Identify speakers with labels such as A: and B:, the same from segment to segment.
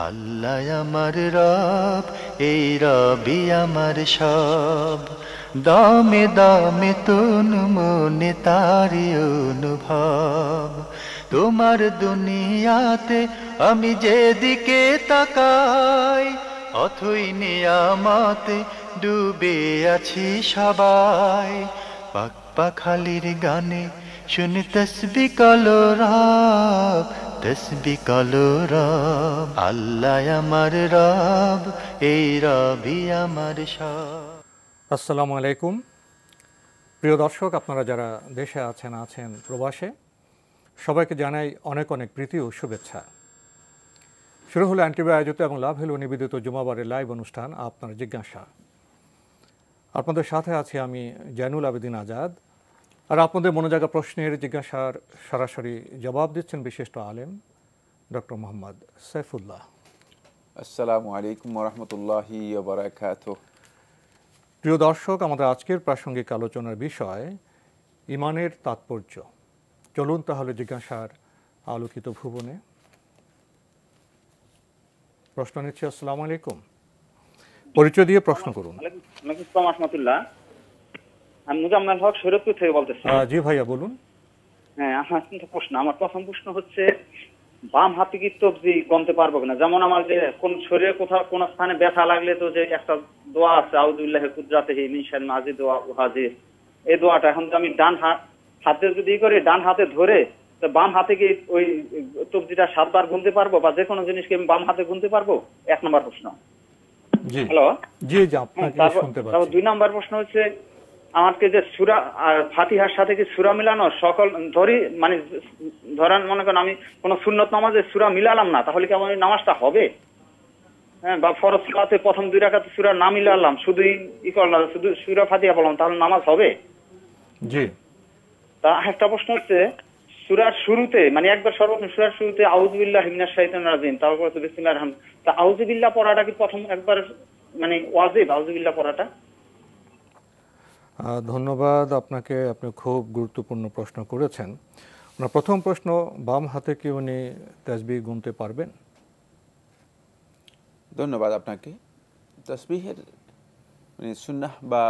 A: আল্লাহ আমার রব, এই রবি আমার সব। দামে দামে তুন মনে তারি অনুভব। তোমার দুনিয়াতে আমি যেদিকে তাকাই, অথই নিয়ামতে ডুবে আছি সবাই। পাক পাখালির গানে শুনি তসবি কলরব, তসবি কলরব। আল্লাহ আমার রব, এই রবি আমার সব।
B: আসসালামু আলাইকুম প্রিয় দর্শক, আপনারা যারা দেশে আছেন প্রবাসে, সবাইকে জানাই অনেক অনেক প্রীতি ও শুভেচ্ছা। শুরু হলো অ্যান্টিবায় আয়োজিত এবং লাভ হলো নিবেদিত জুমাবারের লাইভ অনুষ্ঠান আপনার জিজ্ঞাসা। আপনাদের সাথে আছি আমি জয়নুল আবেদিন আজাদ। আর আপনাদের মনোজাগা প্রশ্নের জিজ্ঞাসার সরাসরি জবাব দিচ্ছেন বিশিষ্ট আলেম ডক্টর মোহাম্মদ সাইফুল্লাহ।
C: আসসালামু আলাইকুম ওয়া রাহমাতুল্লাহি ওয়া বারাকাতুহু।
B: প্রিয় দর্শক, আমাদের আজকের প্রাসঙ্গিক আলোচনার বিষয় ঈমানের তাৎপর্য। চলুন তাহলে জিজ্ঞাসার আলোকিত ভুবনে। প্রশ্ন নিচ্ছি। আসসালামু আলাইকুম, পরিচয় দিয়ে প্রশ্ন করুন।
D: ওয়ালাইকুম আসসালাম রাহমাতুল্লাহ। আমি মুজাম্মেল হক শরীয়তপুর থেকে বলতেছি।
B: জি ভাইয়া বলুন।
D: হ্যাঁ, আমার প্রথম প্রশ্ন হচ্ছে, বাম হাতে কি তবজি গণতে পারবো কিনা? যেমন আমার যে কোন শরীরে কোথাও কোন স্থানে ব্যথা লাগলে তো যে একটা দোয়া আছে, আউযুবিল্লাহি কুদরাতিহি মিন শাররি মা আজিদু ওয়া উহাজির, এই দোয়াটা এখন আমি ডান হাতে যদি করি, ডান হাতে ধরে, তো বাম হাতে কি ওই তবজিটা 7 বার গুনতে পারবো, বা যে কোনো জিনিসকে আমি বাম হাতে গুনতে পারবো? 1 নম্বর প্রশ্ন।
B: জি
D: হ্যালো।
B: জি জি, আপনাকে শুনতে পাচ্ছি।
D: তারপর 2 নম্বর প্রশ্ন হচ্ছে, আমাকে যে সূরা আর ফাতিহার সাথে কি সূরা মিলানো সকল ধরি, মানে ধরেন মনে করেন আমি কোন সুন্নত নামাজে সূরা মিলালাম না, তাহলে কি আমার নামাজটা হবে? হ্যাঁ, বা ফরজ সালাতে প্রথম 2 রাকাতে সূরা না মিলালাম, শুধুই করলাম, শুধু সূরা ফাতিহা পড়লাম, তাহলে নামাজ হবে?
B: জি।
D: তা একটা প্রশ্ন হচ্ছে, সূরার শুরুতে, মানে একবার সর্বপ্রথম সূরার শুরুতে আউযুবিল্লাহি মিনাশ শাইতানির রাজিম, তারপর তো বিসমিল্লাহির রহমানির রহিম, তা আউযুবিল্লাহ পড়াটা কি প্রথম একবার মানে ওয়াজিব আউযুবিল্লাহ পড়াটা?
B: ধন্যবাদ আপনাকে, আপনি খুব গুরুত্বপূর্ণ প্রশ্ন করেছেন। আপনার প্রথম প্রশ্ন, বাম হাতে কি উনি তাসবিহ গুনতে পারবেন?
C: ধন্যবাদ আপনাকে। তাসবিহের মানে সুন্নাহ বা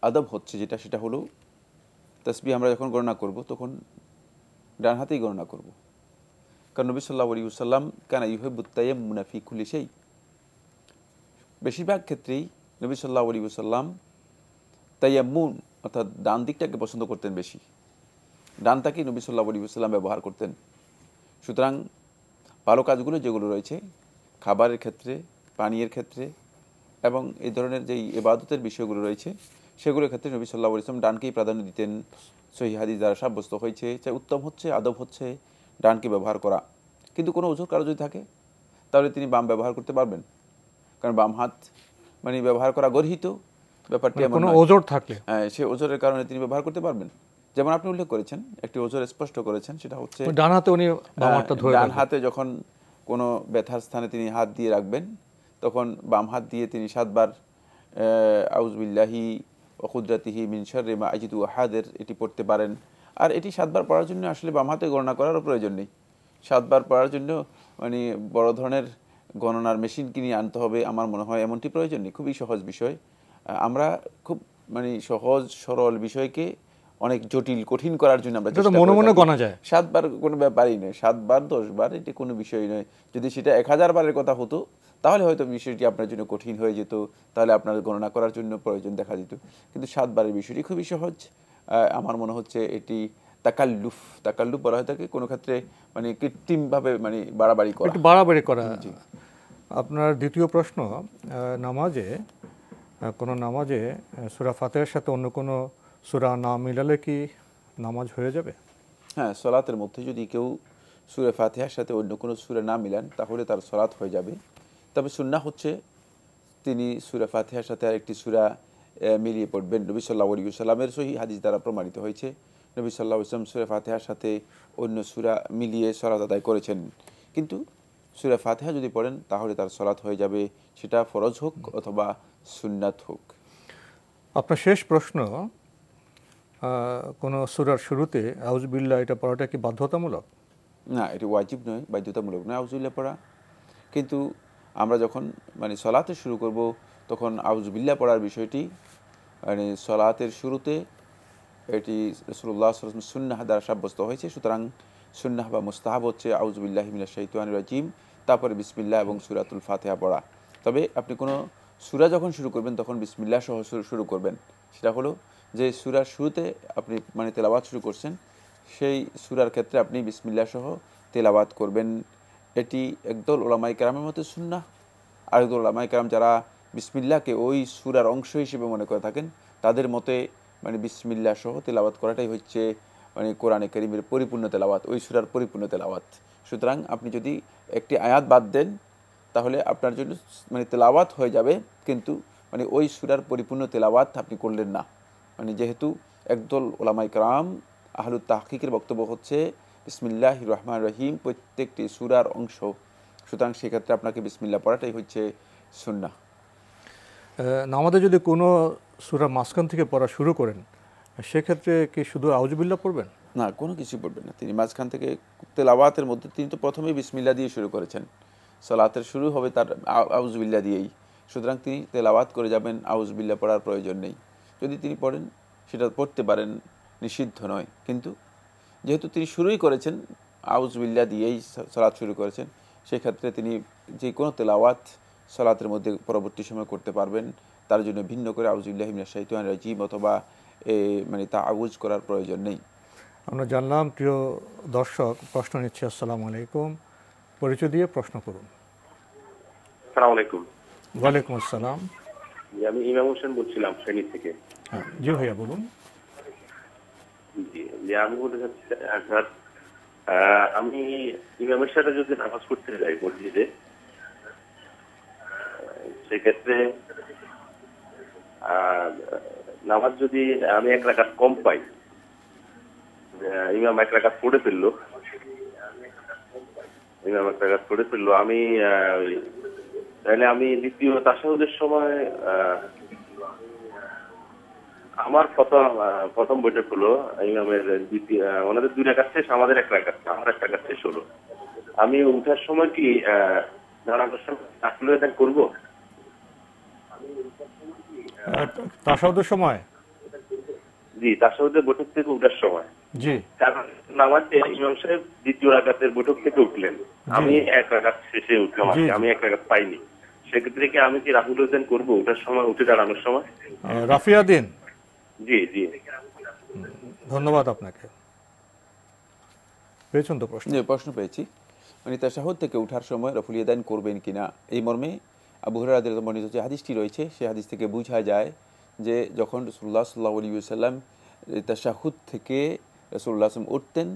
C: আদব হচ্ছে যেটা, সেটা হলো তাসবিহ আমরা যখন গণনা করব তখন ডান হাতেই গণনা করব। কারণ নবী সাল্লাল্লাহু আলাইহি ওয়াসাল্লাম কানা ইউহিব্বুত তায়াম্মুনা ফি কুল্লি শাই। বেশিরভাগ ক্ষেত্রেই নবী সাল্লাল্লাহু আলাইহি ওয়াসাল্লাম তায়াম্মুন অর্থাৎ ডান দিকটাকে পছন্দ করতেন বেশি। ডানটাকেই নবী সাল্লাল্লাহু আলাইহি ওয়াসাল্লাম ব্যবহার করতেন। সুতরাং ভালো কাজগুলো যেগুলো রয়েছে খাবারের ক্ষেত্রে, পানীয়ের ক্ষেত্রে এবং এই ধরনের যেই ইবাদতের বিষয়গুলো রয়েছে সেগুলোর ক্ষেত্রে নবী সাল্লাল্লাহু আলাইহি ওয়াসাল্লাম ডানকেই প্রাধান্য দিতেন। সহিহ হাদিস দ্বারা সাব্যস্ত হয়েছে যে উত্তম হচ্ছে, আদব হচ্ছে ডানকে ব্যবহার করা। কিন্তু কোনো ওযর কারো যদি থাকে তাহলে তিনি বাম ব্যবহার করতে পারবেন, কারণ বাম হাত মানে ব্যবহার করা গর্হিত ব্যাপারটি এমন নয়।
B: ওজর থাকলে
C: সে ওজরের কারণে তিনি ব্যবহার করতে পারবেন। যেমন আপনি উল্লেখ করেছেন, একটি ওজর স্পষ্ট করেছেন, সেটা হচ্ছে
B: ডান হাতে উনি বাম হাতটা ধরে
C: ডান হাতে যখন কোনো ব্যথার স্থানে তিনি হাত দিয়ে রাখবেন, তখন বাম হাত দিয়ে তিনি 7 বার আউযুবিল্লাহি ওয়া কুদরাতিহি মিন শাররি মা আজিদু আহাদের এটি পড়তে পারেন। আর এটি 7 বার পড়ার জন্য আসলে বাম হাতে গণনা করারও প্রয়োজন নেই। 7 বার পড়ার জন্য মানে বড় ধরনের গণনার মেশিন কিনে আনতে হবে আমার মনে হয় এমনটি প্রয়োজন নেই। খুবই সহজ বিষয়। আমরা খুব মানে সহজ সরল বিষয়কে অনেক জটিল কঠিন করার জন্য আমরা চেষ্টা করি।
B: মনে মনে গণা যায়।
C: 7 বার কোনো ব্যাপারই নয়, 7 বার 10 বার এটি কোনো বিষয় নয়। যদি সেটা 1000 বারের কথা হতো তাহলে হয়তো বিষয়টি আপনার জন্য কঠিন হয়ে যেত, তাহলে আপনার গণনা করার জন্য প্রয়োজন দেখা যেত। কিন্তু 7 বারের বিষয়টি খুবই সহজ। আমার মনে হচ্ছে এটি তাকাল্লুফ বলা হয় থাকে কোনো ক্ষেত্রে মানে কৃত্রিমভাবে মানে বাড়াবাড়ি করা।
B: আপনার দ্বিতীয় প্রশ্ন, নামাজে কোনো নামাজে সূরা ফাতিহার সাথে অন্য কোনো সূরা না মিলালে কি নামাজ হয়ে যাবে?
C: হ্যাঁ, সলাতের মধ্যে যদি কেউ সূরা ফাতিহার সাথে অন্য কোনো সূরা না মিলান তাহলে তার সলাত হয়ে যাবে। তবে সুন্নাহ হচ্ছে তিনি সূরা ফাতিহার সাথে আরেকটি সূরা মিলিয়ে পড়বেন। নবী সাল্লাল্লাহু আলাইহি ওয়াসাল্লামের সহিহ হাদিস দ্বারা প্রমাণিত হয়েছে, নবী সাল্লাল্লাহু আলাইহি ওয়াসাল্লাম সূরা ফাতিহার সাথে অন্য সূরা মিলিয়ে সলাত আদায় করেছেন। কিন্তু সূরা ফাতিহা যদি পড়েন তাহলে তার সলাত হয়ে যাবে, সেটা ফরজ হোক অথবা সুন্নাত হোক।
B: আপনার শেষ প্রশ্ন, কোনো সূরার শুরুতে আউযুবিল্লাহ এটা পড়াটা কি বাধ্যতামূলক?
C: না, এটি ওয়াজিব নয়, বাধ্যতামূলক নয় আউযুবিল্লাহ পড়া। কিন্তু আমরা যখন মানে সলাতে শুরু করব তখন আউযুবিল্লাহ পড়ার বিষয়টি মানে সলাতের শুরুতে এটি রাসূলুল্লাহ সাল্লাল্লাহু আলাইহি ওয়াসাল্লাম সুন্নাহ দ্বারা সাব্যস্ত হয়েছে। সুতরাং সুন্নাহ বা মুস্তাহাব হচ্ছে আউযুবিল্লাহি মিনাশ শাইতানির রাজিম, তারপরে বিসমিল্লাহ এবং সূরাতুল ফাতিহা পড়া। তবে আপনি কোনো সূরা যখন শুরু করবেন তখন বিসমিল্লাহ সহ শুরু করবেন। সেটা হলো যে সূরার শুরুতে আপনি মানে তেলাওয়াত শুরু করছেন, সেই সূরার ক্ষেত্রে আপনি বিসমিল্লাহ সহ তেলাওয়াত করবেন। এটি একদল উলামায়ে কেরামের মতে সুন্নাহ, আরেকদল উলামায়ে কেরাম যারা বিসমিল্লাহকে ওই সূরার অংশ হিসেবে মনে করে থাকেন, তাদের মতে মানে বিসমিল্লাহ সহ তেলাওয়াত করাটাই হচ্ছে মানে কোরআনে কারীমের পরিপূর্ণ তেলাওয়াত, ওই সূরার পরিপূর্ণ তেলাওয়াত। সুতরাং আপনি যদি একটি আয়াত বাদ দেন তাহলে আপনার জন্য মানে তেলাওয়াত হয়ে যাবে, কিন্তু মানে ওই সূরার পরিপূর্ণ তেলাওয়াত আপনি করলেন না। মানে যেহেতু একদল উলামায়ে কেরাম আহলুত তাহকিকের বক্তব্য হচ্ছে বিসমিল্লাহির রহমানির রহিম প্রত্যেকটি সূরার অংশ, সুতরাং সেক্ষেত্রে আপনাকে বিসমিল্লাহ পড়াটাই হচ্ছে সুন্নাহ।
B: নামাজে যদি কোনো সূরা মাঝখান থেকে পড়া শুরু করেন সেক্ষেত্রে কি শুধু আউযুবিল্লাহ পড়বেন?
C: না, কোনো কিছু পড়বেন না। তিনি মাঝখান থেকে তেলাওয়াতের মধ্যে তিনি তো প্রথমেই বিসমিল্লাহ দিয়ে শুরু করেছেন, সালাতের শুরু হবে তার আউযুবিল্লাহ দিয়েই। সুতরাং তিনি তেলাওয়াত করে যাবেন, আউযুবিল্লাহ পড়ার প্রয়োজন নেই। যদি তিনি পড়েন সেটা পড়তে পারেন, নিষিদ্ধ নয়। কিন্তু যেহেতু তিনি শুরুই করেছেন আউযুবিল্লাহ দিয়েই সালাত শুরু করেছেন, সেক্ষেত্রে তিনি যে কোনো তেলাওয়াত সালাতের মধ্যে পরবর্তী সময় করতে পারবেন। তার জন্য ভিন্ন করে আউযুবিল্লাহি মিনাশ শাইতানির রাজিম অথবা মানে তাআউয করার প্রয়োজন নেই।
B: আমরা জানলাম। প্রিয় দর্শক প্রশ্ন নিচ্ছে। আসসালামু আলাইকুম, পরিচয় দিয়ে প্রশ্ন করুন।
E: আসসালামু আলাইকুম।
B: ওয়ালাইকুম আসসালাম।
E: আমি ইমাম হোসেন বলছিলাম ফেনী থেকে।
B: হ্যাঁ জি ভাইয়া বলুন।
E: জি, আমি বলতে চাচ্ছি স্যার, আমি ইমামের সাথে যদি নামাজ পড়তে যাই মসজিদে, সেক্ষেত্রে নামাজ যদি আমি এক রাকাত কম পাই, ইমাম এক রাকাত পড়ে ফেললো, আমি তাহলে আমি দ্বিতীয় তাশাহুদের সময় আমার প্রথম বৈঠক হলো ইমামের দ্বিতীয়, ওনাদের 2 রাকাত শেষ, আমাদের 1 রাকাত, আমার 1 রাকাত শেষ হলো। আমি উঠার সময় কি দাঁড়ানোর সময় তাশাহুদ করবো?
B: তাশাহুদের সময়?
E: জি, তাশাহুদের বৈঠক থেকে উঠার সময়।
B: জি,
E: কারণ নামাজে ইমাম সাহেব দ্বিতীয় রাকাতের বৈঠক থেকে উঠলেন, আমি 1 রাকাত শেষে উঠলাম, আমি 1 রাকাত পাইনি। সেক্ষেত্রে কি আমি কি রাফুল হোসেন করবো ওঠার সময়, উঠে দাঁড়ানোর সময়?
B: রাফিয়া দিন।
E: জি জি,
B: ধন্যবাদ আপনাকে। পেয়েছেন তো প্রশ্ন?
C: প্রশ্ন পেয়েছি। মানে তাশাহুদ থেকে ওঠার সময় রফুল ইয়াদাইন করবেন কিনা, এই মর্মে আবু হুরায়রা রাদিয়াল্লাহু আনহু বর্ণিত যে হাদিসটি রয়েছে, সেই হাদিস থেকে বোঝা যায় যে যখন রাসূলুল্লাহ সাল্লাল্লাহু আলাইহি ওয়াসাল্লাম তাশাহুদ থেকে রাসূলুল্লাহ সাল্লাল্লাহু আলাইহি ওয়াসাল্লাম উঠতেন,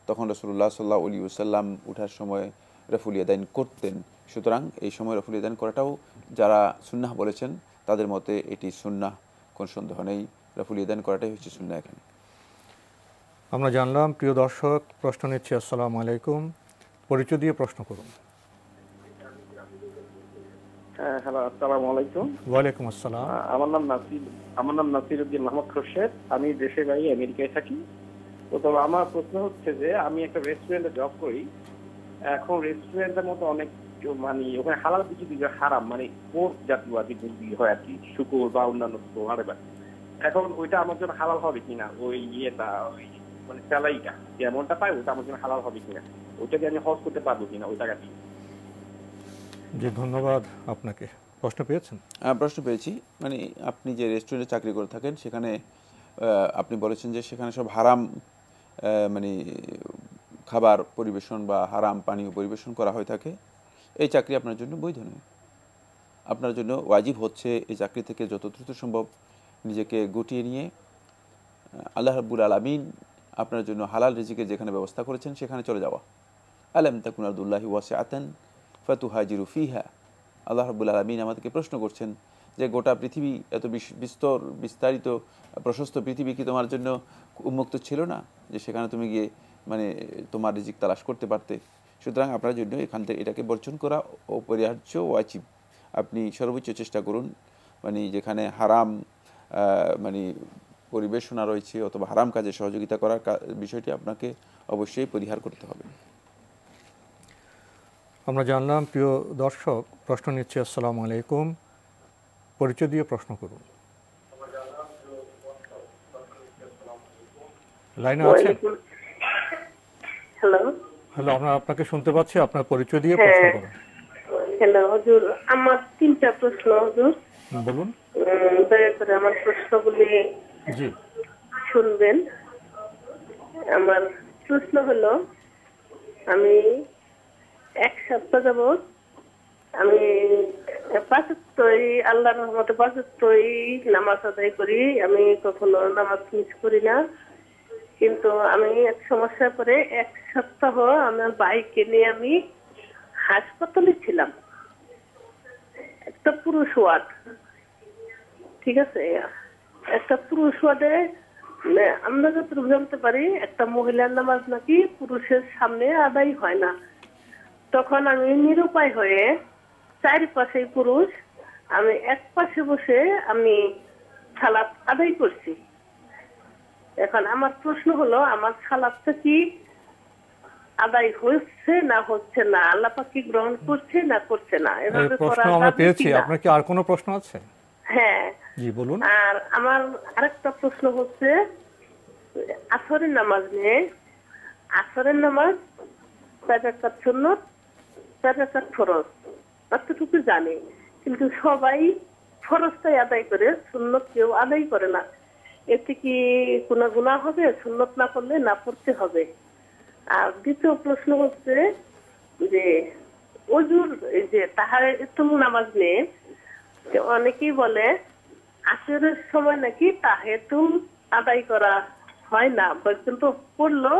C: তখন রাসূলুল্লাহ সাল্লাল্লাহু আলাইহি ওয়াসাল্লাম ওঠার সময় রফুল ইয়াদাইন করতেন। সুতরাং এই সময় রফুল ইয়াদাইন করাটাও যারা সুন্নাহ বলেছেন তাদের মতে এটি সুন্নাহ, কোনো সন্দেহ নেই। রফুল ইয়াদাইন করাটাই হচ্ছে সুন্নাহ। এখানে
B: আমরা জানলাম। প্রিয় দর্শক প্রশ্ন নিচ্ছে। আসসালামু আলাইকুম, পরিচয় দিয়ে প্রশ্ন করুন।
F: হ্যালো, আসসালামু আলাইকুম।
B: ওয়ালাইকুম আসসালাম।
F: আমার নাম নাসিরউদ্দিন মোহাম্মদ খোরশেদ। আমি দেশের বাইরে আমেরিকায় থাকি। তো আমার প্রশ্ন হচ্ছে যে আমি একটা রেস্টুরেন্টে জব করি। এখন রেস্টুরেন্টের মতো অনেক মানে ওখানে হালাল কিছু দিকে হারাম, মানে পোর্ক জাতীয় আর কি হয় আর কি, শুকুর বা অন্যান্য এখন ওইটা আমার জন্য হালাল হবে কিনা, ওই ইয়েটা ওই মানে স্যালারিটা যে অ্যামাউন্টটা পাই ওটা আমার জন্য হালাল হবে কিনা, ওইটাকে আমি হজ করতে পারবো কিনা ওই টাকা দিয়ে?
B: জি ধন্যবাদ আপনাকে। প্রশ্ন পেয়েছেন?
C: প্রশ্ন পেয়েছি। মানে আপনি যে রেস্টুরেন্টে চাকরি করে থাকেন সেখানে আপনি বলেছেন যে সেখানে সব হারাম মানে খাবার পরিবেশন বা হারাম পানীয় পরিবেশন করা হয়ে থাকে। এই চাকরি আপনার জন্য বৈধ নয়। আপনার জন্য ওয়াজিব হচ্ছে এই চাকরি থেকে যত দ্রুত সম্ভব নিজেকে গুটিয়ে নিয়ে আল্লাহ রাব্বুল আলামিন আপনার জন্য হালাল রিজিকের যেখানে ব্যবস্থা করেছেন সেখানে চলে যাওয়া। আলাম তাকুন আরদুল্লাহি ওয়াসিআতান ফাতুহাজিরু ফিহা। আল্লাহ রাব্বুল আলামিন আমাদেরকে প্রশ্ন করছেন যে গোটা পৃথিবী এত বিস্তারিত প্রশস্ত পৃথিবী কি তোমার জন্য উন্মুক্ত ছিল না, যে সেখানে তুমি গিয়ে মানে তোমার রিজিক তালাশ করতে পারতে? সুতরাং আপনার জন্য এখান থেকে এটাকে বর্জন করা অপরিহার্য, ওয়াজিব। আপনি সর্বোচ্চ চেষ্টা করুন মানে যেখানে হারাম মানে পরিবেশনা রয়েছে অথবা হারাম কাজে সহযোগিতা করার বিষয়টি আপনাকে অবশ্যই পরিহার করতে হবে।
B: আমরা জানলাম। প্রিয় দর্শক, প্রশ্ন নিচ্ছে। আসসালামু আলাইকুম, পরিচয় দিয়ে প্রশ্ন করুন। লাইনে আছেন?
G: হ্যালো।
B: হ্যালো, আমরা আপনাকে শুনতে পাচ্ছি। আপনার পরিচয় দিয়ে প্রশ্ন করুন।
G: হ্যালো হুজুর, আমার 3টা প্রশ্ন হুজুর।
B: বলুন।
G: দয়া করে আমার প্রশ্নগুলি
B: জি
G: শুনবেন। আমার প্রশ্ন হলো, আমি 1 সপ্তাহ যাবৎ আমি 5 ওয়াক্তই আল্লাহর রহমতে 5 ওয়াক্তই নামাজ আদায় করি। আমি কখনো নামাজ মিস করি না। কিন্তু আমি এক সমস্যার পরে 1 সপ্তাহ আমার বাইকে নিয়ে আমি হাসপাতালে ছিলাম। একটা পুরুষ ওয়ার্ড, ঠিক আছে, একটা পুরুষ ওয়ার্ডে আমরা যতটুকু জানতে পারি একটা মহিলার নামাজ নাকি পুরুষের সামনে আদায় হয় না। তখন আমি নিরুপায় হয়ে, চারিপাশে পুরুষ, আমি এক পাশে বসে আমি সালাত আদায় করছি। এখন আমার প্রশ্ন হলো, আমার সালাতটা কি আদায় হচ্ছে না হচ্ছে না? আল্লাহ পাক কি গ্রহণ করছে না করছে না? এভাবে
B: প্রশ্ন আমরা পেয়েছি। আপনার কি আর কোনো প্রশ্ন আছে?
G: হ্যাঁ
B: জি বলুন।
G: আর আমার আরেকটা প্রশ্ন হচ্ছে আসরের নামাজ নিয়ে। আসরের নামাজ 4 রাকাত সুন্নাত, 4 রাকাত ফরজ, এতটুকু জানি। কিন্তু সবাই ফরজটাই আদায় করে, সুন্নত কেউ আদায় করে না। এতে কি কোনো গুনাহ হবে? সুন্নত না করলে না পড়তে হবে। আর দ্বিতীয় প্রশ্ন হচ্ছে যে ওযুর এই যে তাহাজ্জুদ নামাজ নিয়ে অনেকেই বলে আসরের সময় নাকি তাহাজ্জুদ আদায় করা হয় না, কিন্তু পড়লো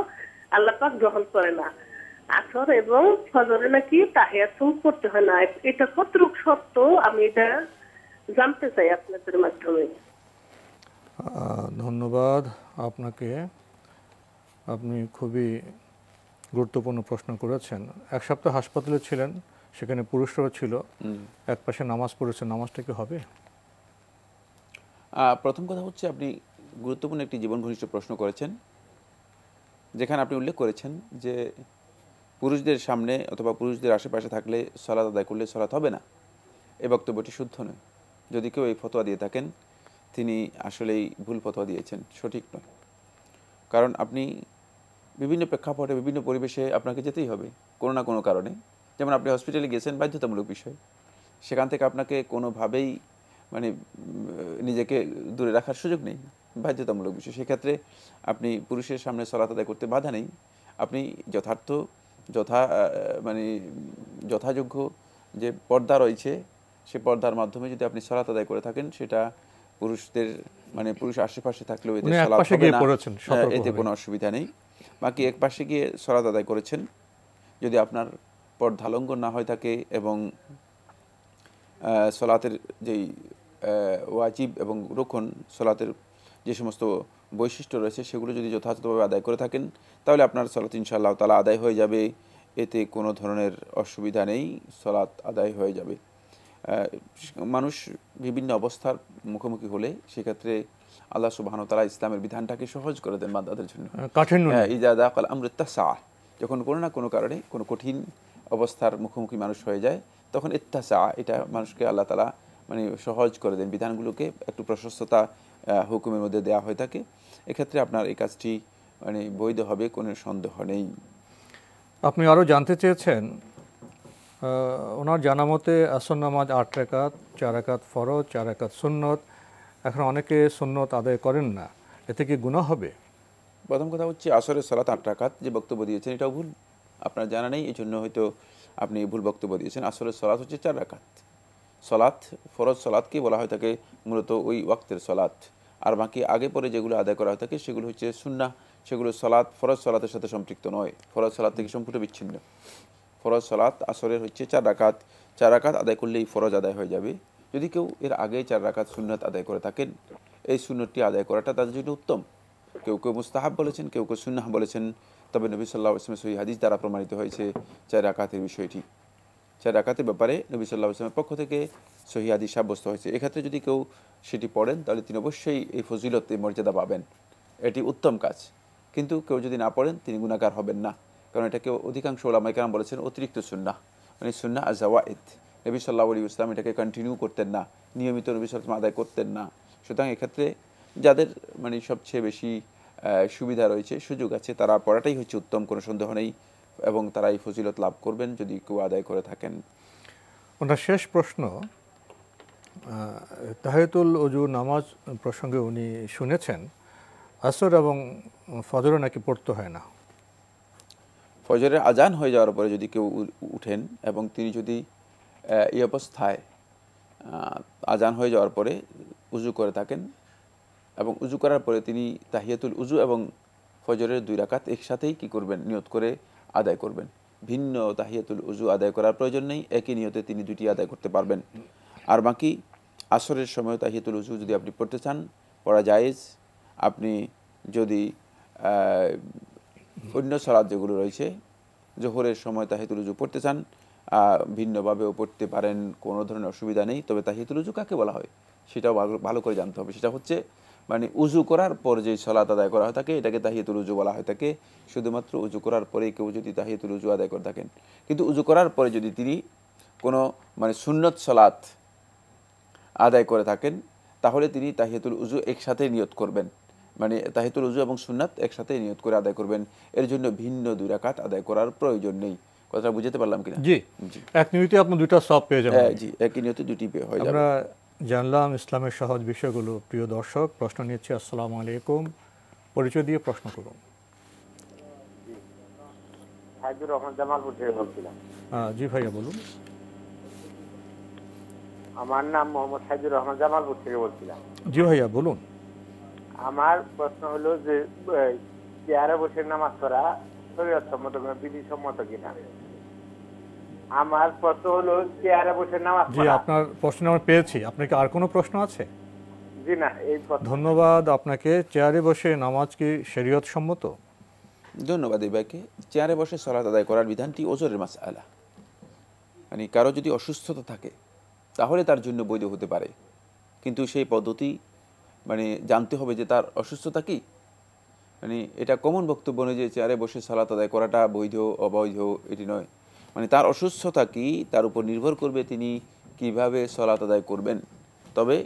G: আল্লাহ পাক গ্রহণ করে না। আসর এবং ফজরে নাকি তাহিয়াতুল পড়তে হয় না। এটা কতটুকু সত্য? আমি এটা জানতে চাই আপনাদের মাধ্যমে।
B: ধন্যবাদ আপনাকে। আপনি খুবই গুরুত্বপূর্ণ প্রশ্ন করেছেন। 1 সপ্তাহ হাসপাতালে ছিলেন, সেখানে পুরুষরাও ছিল, এক পাশে নামাজ পড়েছেন, নামাজটা কি হবে?
C: প্রথম কথা হচ্ছে, আপনি গুরুত্বপূর্ণ একটি জীবন ঘনিষ্ঠ প্রশ্ন করেছেন, যেখানে আপনি উল্লেখ করেছেন যে পুরুষদের সামনে অথবা পুরুষদের আশেপাশে থাকলে সালাত আদায় করলে সালাত হবে না। এই বক্তব্যটি শুদ্ধ নয়। যদি কেউ এই ফতোয়া দিয়ে থাকেন, তিনি আসলেই ভুল ফতোয়া দিয়েছেন, সঠিক নয়। কারণ আপনি বিভিন্ন প্রেক্ষাপটে, বিভিন্ন পরিবেশে আপনাকে যেতেই হবে কোনো না কোনো কারণে। যেমন আপনি হসপিটালে গিয়েছেন, বাধ্যতামূলক বিষয়, সেখান থেকে আপনাকে কোনোভাবেই মানে নিজেকে দূরে রাখার সুযোগ নেই, বাধ্যতামূলক বিষয়। সেক্ষেত্রে আপনি পুরুষের সামনে সালাত আদায় করতে বাধা নেই। আপনি যথাযোগ্য যে পর্দা রয়েছে, সে পর্দার মাধ্যমে যদি আপনি সালাত আদায় করে থাকেন, সেটা পুরুষদের পুরুষ আশেপাশে থাকলেও এতে সালাত হবে না, এতে কোনো অসুবিধা নেই। বাকি এক পাশে গিয়ে সালাত আদায় করেছেন, যদি আপনার পর্দা লঙ্ঘন না হয়ে থাকে এবং সালাতের যেই ওয়াজিব এবং রুকন, সালাতের যে সমস্ত বৈশিষ্ট্য রয়েছে, সেগুলো যদি যথাযথভাবে আদায় করে থাকেন, তাহলে আপনার সালাত ইনশাআল্লাহ তাআলা আদায় হয়ে যাবে। এতে কোনো ধরনের অসুবিধা নেই, সালাত আদায় হয়ে যাবে। মানুষ বিভিন্ন অবস্থার মুখোমুখি হলে সেক্ষেত্রে আল্লাহ সুবহানাহু ওয়া তাআলা ইসলামের বিধানটাকে সহজ করে দেন বান্দাদের জন্য। ইযা যাকাল আমরু ইত্তাসা, যখন কোনো না কোনো কারণে কোনো কঠিন অবস্থার মুখোমুখি মানুষ হয়ে যায়, তখন ইত্তাসা, এটা মানুষকে আল্লাহ তাআলা সহজ করে দেন, বিধানগুলোকে একটু প্রশস্ততা হুকুমের মধ্যে দেওয়া হয়ে থাকে। এক্ষেত্রে আপনার এই কাজটি বৈধ হবে, কোনো সন্দেহ নেই।
B: আপনি আরও জানতে চেয়েছেন, ওনার জানা মতে আসর নামাজ 8 রাকাত, 4 রাকাত ফরজ, 4 রাকাত সুন্নত। এখন অনেকে সুন্নত আদায় করেন না, এতে কি গুনাহ হবে?
C: প্রথম কথা হচ্ছে, আসরের সালাত 8 রাকাত যে বক্তব্য দিয়েছেন, এটাও ভুল। আপনার জানা নেই, এই জন্য হয়তো আপনি ভুল বক্তব্য দিয়েছেন। আসরের সালাত হচ্ছে 4 রাকাত। সালাত, ফরজ সালাতকে বলা হয় থাকে মূলত ওই ওয়াক্তের সালাত, আর বাকি আগে পরে যেগুলো আদায় করা হয় থাকে সেগুলো হচ্ছে সুন্নাহ, সেগুলো সালাত ফরজ সালাতের সাথে সম্পৃক্ত নয়, ফরজ সালাত থেকে সম্পূর্ণ বিচ্ছিন্ন। ফরজ সালাত আসরের হচ্ছে 4 রাকাত, 4 রাকাত আদায় করলেই ফরজ আদায় হয়ে যাবে। যদি কেউ এর আগে 4 রাকাত সুন্নাত আদায় করে থাকেন, এই সুন্নতটি আদায় করাটা তাদের জন্য উত্তম। কেউ কেউ মুস্তাহাব বলেছেন, কেউ কেউ সুন্নাহ বলেছেন, তবে নবী সাল্লাল্লাহু আলাইহি ওয়াসাল্লামের সহিহ হাদিস দ্বারা প্রমাণিত হয়েছে 4 রাকাতের বিষয়টি। 4 রাকাতের ব্যাপারে নবী সাল্লাল্লাহু আলাইহি ওয়াসাল্লামের পক্ষ থেকে সহিহ হাদিস সাব্যস্ত হয়েছে। এক্ষেত্রে যদি কেউ সেটি পড়েন, তাহলে তিনি অবশ্যই এই ফজিলত, এই মর্যাদা পাবেন, এটি উত্তম কাজ। কিন্তু কেউ যদি না পড়েন, তিনি গুনাহগার হবেন না, কারণ এটাকে অধিকাংশ উলামায়ে কেরাম বলেছেন অতিরিক্ত সুন্নাহ। মানে সুন্নাহ আজ-জাওয়ায়েদ, নবী সাল্লাল্লাহু আলাইহি ওয়াসাল্লাম এটাকে কন্টিনিউ করতেন না, নিয়মিত নবী সাল্লাল্লাহু আলাইহি ওয়াসাল্লাম আদায় করতেন না। সুতরাং এক্ষেত্রে যাদের মানে সবচেয়ে বেশি সুবিধা রয়েছে, সুযোগ আছে, তারা পড়াটাই হচ্ছে উত্তম, কোনো সন্দেহ নেই, এবং তারা এই ফজিলত লাভ করবেন যদি কেউ আদায় করে থাকেন।
B: ওনার শেষ প্রশ্ন, তাহিয়াতুল ওযু নামাজ প্রসঙ্গে উনি শুনেছেন আসর এবং ফজরে নাকি পড়তে হয় না।
C: ফজরের আজান হয়ে যাওয়ার পরে যদি কেউ উঠেন এবং তিনি যদি এই অবস্থায় আজান হয়ে যাওয়ার পরে উজু করে থাকেন এবং উজু করার পরে তিনি তাহিয়াতুল উজু এবং ফজরের 2 রাকাত একসাথেই কি করবেন, নিয়ত করে আদায় করবেন। ভিন্ন তাহিয়াতুল উজু আদায় করার প্রয়োজন নেই, একই নিয়তে তিনি দুটি আদায় করতে পারবেন। আর বাকি আসরের সময় তাহিয়াতুল উজু যদি আপনি পড়তে চান পড়া জায়েজ। আপনি যদি অন্য সালাত যেগুলো রয়েছে জোহরের সময় তাহিয়াতুল উজু পড়তে চান ভিন্নভাবেও পড়তে পারেন, কোনো ধরনের অসুবিধা নেই। তবে তাহিয়াতুল উজু কাকে বলা হয় সেটাও ভালো করে জানতে হবে। সেটা হচ্ছে মানে উজু করার পর যে সালাত আদায় করা হয় থাকে এটাকে তাহিয়াতুল উজু বলা হয় থাকে। শুধুমাত্র উজু করার পরে কেউ যদি তাহিয়াতুল উজু আদায় করে থাকেন, কিন্তু উজু করার পরে যদি তিনি কোনো মানে সুন্নত সালাত আদায় করে থাকেন তাহলে তিনি তাহিয়াতুল উজু একসাথে নিয়ত করবেন, মানে তাহিয়াতুল উজু এবং সুন্নাত একসাথে নিয়ত করে আদায় করবেন। এর জন্য ভিন্ন 2 রাকাত আদায় করার প্রয়োজন নেই। কথাটা বুঝতে পারলাম কিনা?
B: জি, এক নিয়তে আপনি দুটো সওয়াব পেয়ে যাবেন।
C: জি, একই নিয়তে দুটি হয়ে যাবে।
B: আমরা জানলাম ইসলামের সহজ বিষয়গুলো। প্রিয় দর্শক, প্রশ্ন নিচ্ছি। আসসালামু আলাইকুম, পরিচয় দিয়ে প্রশ্ন করুন।
H: সাইদুর রহমান জামালপুর থেকে বলছিলাম।
B: জি ভাইয়া বলুন।
H: আমার নাম মোহাম্মদ সাইদুর রহমান, জামালপুর থেকে বলছিলাম।
B: জি ভাইয়া বলুন।
H: আমার প্রশ্ন হলো যে চেয়ারে বসে নামাজ পড়া শরীয়ত সম্মত কিনা, বিধি সম্মত কিনা? আমার প্রশ্ন হলো চেয়ারে বসে নামাজ পড়া।
B: জি, আপনার প্রশ্ন আমরা পেয়েছি। আপনার কি আর কোনো প্রশ্ন আছে?
H: জি না, এই
B: ধন্যবাদ আপনাকে। চেয়ারে বসে নামাজ কি শরীয়ত সম্মত?
C: ধন্যবাদ এই ভাইকে। চেয়ারে বসে সালাত আদায় করার বিধানটি ওজরের মাসআলা, মানে কারো যদি অসুস্থতা থাকে তাহলে তার জন্য বৈধ হতে পারে, কিন্তু সেই পদ্ধতি মানে জানতে হবে যে তার অসুস্থতা কি। মানে এটা কমন বক্তব্য নয় যে চেয়ারে বসে সালাত আদায় করাটা বৈধ অবৈধ, এটি নয়। মানে তার অসুস্থতা কি তার উপর নির্ভর করবে তিনি কিভাবে সালাত আদায় করবেন। তবে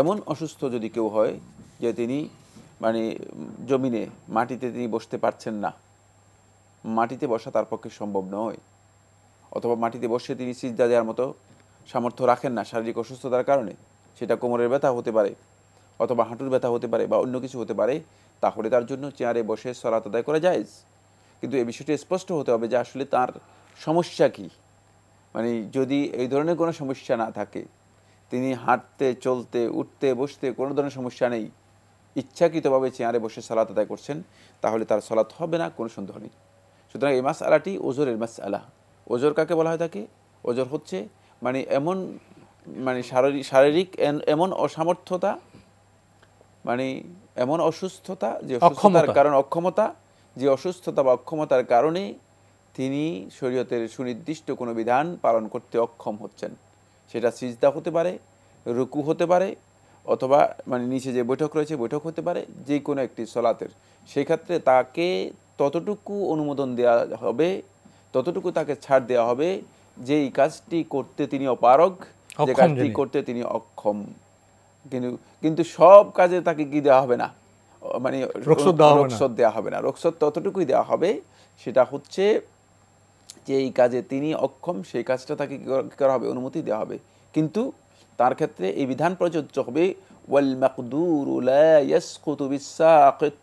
C: এমন অসুস্থ যদি কেউ হয় যে তিনি মানে জমিনে মাটিতে তিনি বসতে পারছেন না, মাটিতে বসা তার পক্ষে সম্ভব নয়, অথবা মাটিতে বসে তিনি সিজদা দেওয়ার মতো সামর্থ্য রাখেন না শারীরিক অসুস্থতার কারণে, সেটা কোমরের ব্যথা হতে পারে অথবা হাঁটুর ব্যথা হতে পারে বা অন্য কিছু হতে পারে, তাহলে তার জন্য চেয়ারে বসে সালাত আদায় করা জায়েজ। কিন্তু এই বিষয়টি স্পষ্ট হতে হবে যে আসলে তার সমস্যা কি। মানে যদি এই ধরনের কোনো সমস্যা না থাকে, তিনি হাঁটতে চলতে উঠতে বসতে কোনো ধরনের সমস্যা নেই, ইচ্ছাকৃতভাবে চেয়ারে বসে সালাত আদায় করছেন, তাহলে তার সালাত হবে না, কোনো সন্দেহ নেই। সুতরাং এই মাসআলাটি ওজরের মাসআলা। ওজর কাকে বলা হয় থাকে? ওজর হচ্ছে মানে এমন মানে শারীরিক এমন অসামর্থ্যতা, মানে এমন অসুস্থতা যে অসুস্থতার কারণ অক্ষমতা, যে অসুস্থতা বা অক্ষমতার কারণে তিনি শরীয়তের সুনির্দিষ্ট কোনো বিধান পালন করতে অক্ষম হচ্ছেন। সেটা সিজদা হতে পারে, রুকু হতে পারে, অথবা মানে নিচে যে বৈঠক রয়েছে বৈঠক হতে পারে, যে কোনো একটি সলাতের। সেই ক্ষেত্রে তাকে ততটুকু অনুমোদন দেওয়া হবে, ততটুকু তাকে ছাড় দেওয়া হবে যেই কাজটি করতে তিনি অপারগ, যে কাজটি করতে তিনি অক্ষম। কিন্তু সব কাজে তাকে কি দেওয়া হবে না, মানে রুখসত দেওয়া হবে না। রুখসত ততটুকুই দেওয়া হবে, সেটা হচ্ছে যে এই কাজে তিনি অক্ষম সেই কাজটা তাকে কি করা হবে, অনুমতি দেওয়া হবে। কিন্তু তার ক্ষেত্রে এই বিধান প্রযোজ্য হবে ওয়াল মাকদুরু লা ইয়াসকুতু বিসাকিত,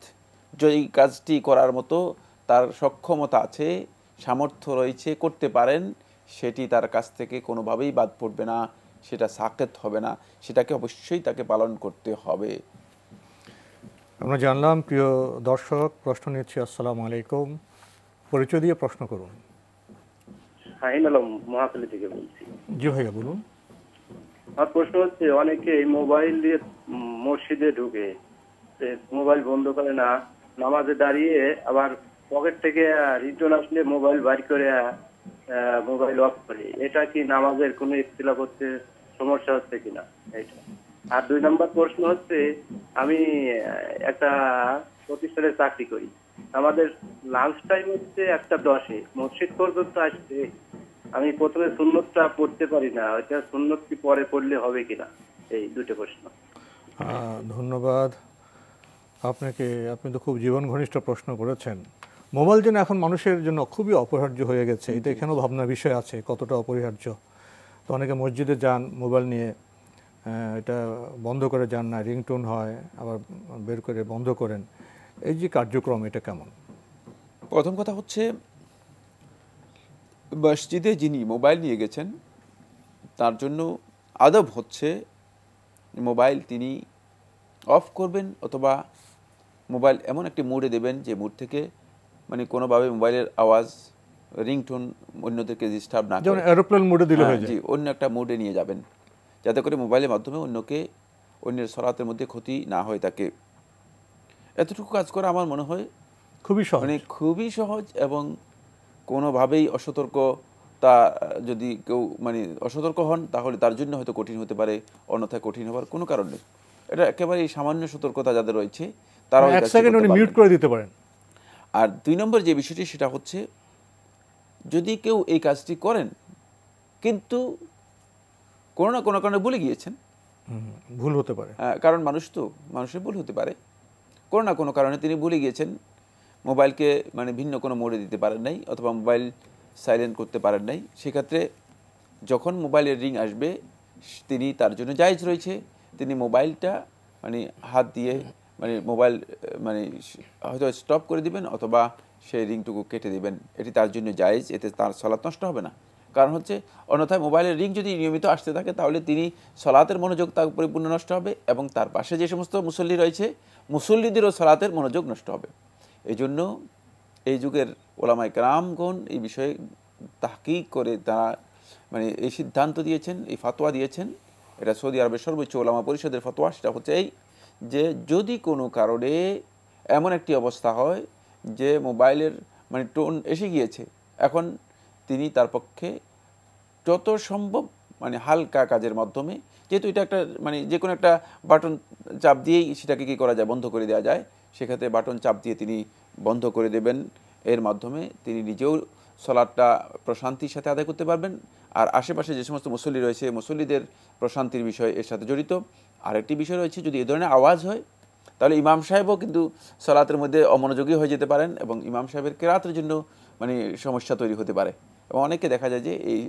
C: যেই কাজটি করার মতো তার সক্ষমতা আছে, সামর্থ্য রয়েছে, করতে পারেন, সেটি তার কাছ থেকে কোনোভাবেই বাদ পড়বে না, সেটা সাকেত হবে না, সেটাকে অবশ্যই তাকে পালন করতে হবে।
B: আমরা জানলাম। প্রিয় দর্শক, প্রশ্ন নিচ্ছি। আসসালামু আলাইকুম, পরিচয় দিয়ে প্রশ্ন করুন।
F: হ্যাঁ, ম্যাডাম মহাখালী থেকে বলছি।
B: জি ভাইয়া বলুন।
F: আমার প্রশ্ন হচ্ছে, অনেকে মোবাইল দিয়ে মসজিদে ঢুকে মোবাইল বন্ধ করে না, নামাজে দাঁড়িয়ে আবার পকেট থেকে রিটার্ন আসলে মোবাইল বাইর করে মোবাইল অফ করে, এটা কি নামাজের কোনো ইখতিলাফ হচ্ছে, সমস্যা হচ্ছে কিনা এটা? আর 2 নম্বর প্রশ্ন হচ্ছে, আমি একটা প্রতিষ্ঠানে চাকরি করি, আমাদের লাঞ্চ টাইম হচ্ছে 1:10, মসজিদ পর্যন্ত আসতে
E: আমি প্রথমে সুন্নতটা পড়তে পারি না, ওইটা সুন্নত কি পরে পড়লে হবে কিনা, এই দুটো প্রশ্ন।
B: ধন্যবাদ আপনাকে। আপনি তো খুব জীবন ঘনিষ্ঠ প্রশ্ন করেছেন। মোবাইল যেন এখন মানুষের জন্য খুবই অপরিহার্য হয়ে গেছে, এটা এখানেও ভাবনার বিষয় আছে কতটা অপরিহার্য। তো অনেকে মসজিদে যান মোবাইল নিয়ে, এটা বন্ধ করে যান না, রিংটোন হয়, আবার বের করে বন্ধ করেন। এই যে কার্যক্রম, এটা কেমন?
C: প্রথম কথা হচ্ছে, মসজিদে যিনি মোবাইল নিয়ে গেছেন তার জন্য আদব হচ্ছে মোবাইল তিনি অফ করবেন, অথবা মোবাইল এমন একটি মোডে দেবেন যে মোড থেকে মানে কোনোভাবে মোবাইলের আওয়াজ, রিংটোন অন্যদেরকে ডিস্টার্ব না করে,
B: যেমন এরোপ্লেন মোডে দিলে হয়ে যায়।
C: জি, অন্য একটা মোডে নিয়ে যাবেন, যাতে করে মোবাইলের মাধ্যমে অন্যের সলাতের মধ্যে ক্ষতি না হয় থাকে। এতটুকু কাজ করা আমার মনে হয়
B: খুবই সহজ,
C: মানে খুবই সহজ, এবং কোনোভাবেই অসতর্কতা, যদি কেউ মানে অসতর্ক হন তাহলে তার জন্য হয়তো কঠিন হতে পারে, অন্যথায় কঠিন হবার কোনো কারণ নেই। এটা একেবারে সামান্য সতর্কতা যাদের রয়েছে তারা
B: এক সেকেন্ড উনি মিউট করে দিতে পারেন।
C: আর 2 নম্বর যে বিষয়টি সেটা হচ্ছে, যদি কেউ এই কাজটি করেন কিন্তু কোনো না কোনো কারণে ভুলে গিয়েছেন,
B: ভুল হতে পারে,
C: কারণ মানুষের ভুল হতে পারে, কোনো না কোনো কারণে তিনি ভুলে গিয়েছেন, মোবাইলকে মানে ভিন্ন কোনো মোডে দিতে পারেন নাই, অথবা মোবাইল সাইলেন্ট করতে পারেন নাই, সেক্ষেত্রে যখন মোবাইলের রিং আসবে তিনি তার জন্য জায়েজ রয়েছে তিনি মোবাইলটা মানে হাত দিয়ে মানে মোবাইল মানে হয়তো স্টপ করে দিবেন, অথবা সেই রিংটুকু কেটে দিবেন, এটি তার জন্য জায়েজ, এতে তার সলাত নষ্ট হবে না। কারণ হচ্ছে অন্যথায় মোবাইলের রিং যদি নিয়মিত আসতে থাকে তাহলে তিনি সলাতের মনোযোগ তার পরিপূর্ণ নষ্ট হবে, এবং তার পাশে যে সমস্ত মুসল্লি রয়েছে মুসল্লিদেরও সলাতের মনোযোগ নষ্ট হবে। এই জন্য এই যুগের ওলামায়ে কেরামগণ এই বিষয়ে তাহকিক করে তারা মানে এই সিদ্ধান্ত দিয়েছেন, এই ফতোয়া দিয়েছেন। এটা সৌদি আরবের সর্বোচ্চ ওলামা পরিষদের ফতোয়া। সেটা হচ্ছে এই যে যদি কোনো কারণে এমন একটি অবস্থা হয় যে মোবাইলের মানে টোন এসে গিয়েছে, এখন তিনি তার পক্ষে যত সম্ভব মানে হালকা কাজের মাধ্যমে, যেহেতু এটা একটা মানে যে কোনো একটা বাটন চাপ দিয়েই সেটাকে কী করা যায়, বন্ধ করে দেওয়া যায়, সেক্ষেত্রে বাটন চাপ দিয়ে তিনি বন্ধ করে দেবেন। এর মাধ্যমে তিনি নিজেও সলাটটা প্রশান্তির সাথে আদায় করতে পারবেন, আর আশেপাশে যে সমস্ত মুসল্লি রয়েছে মুসল্লিদের প্রশান্তির বিষয় এর সাথে জড়িত। আরেকটি বিষয় রয়েছে, যদি এ ধরনের আওয়াজ হয় তাহলে ইমাম সাহেবও কিন্তু সলাতের মধ্যে অমনোযোগী হয়ে যেতে পারেন, এবং ইমাম সাহেবের কেরাতের জন্য মানে সমস্যা তৈরি হতে পারে। এবং অনেকে দেখা যায় যে এই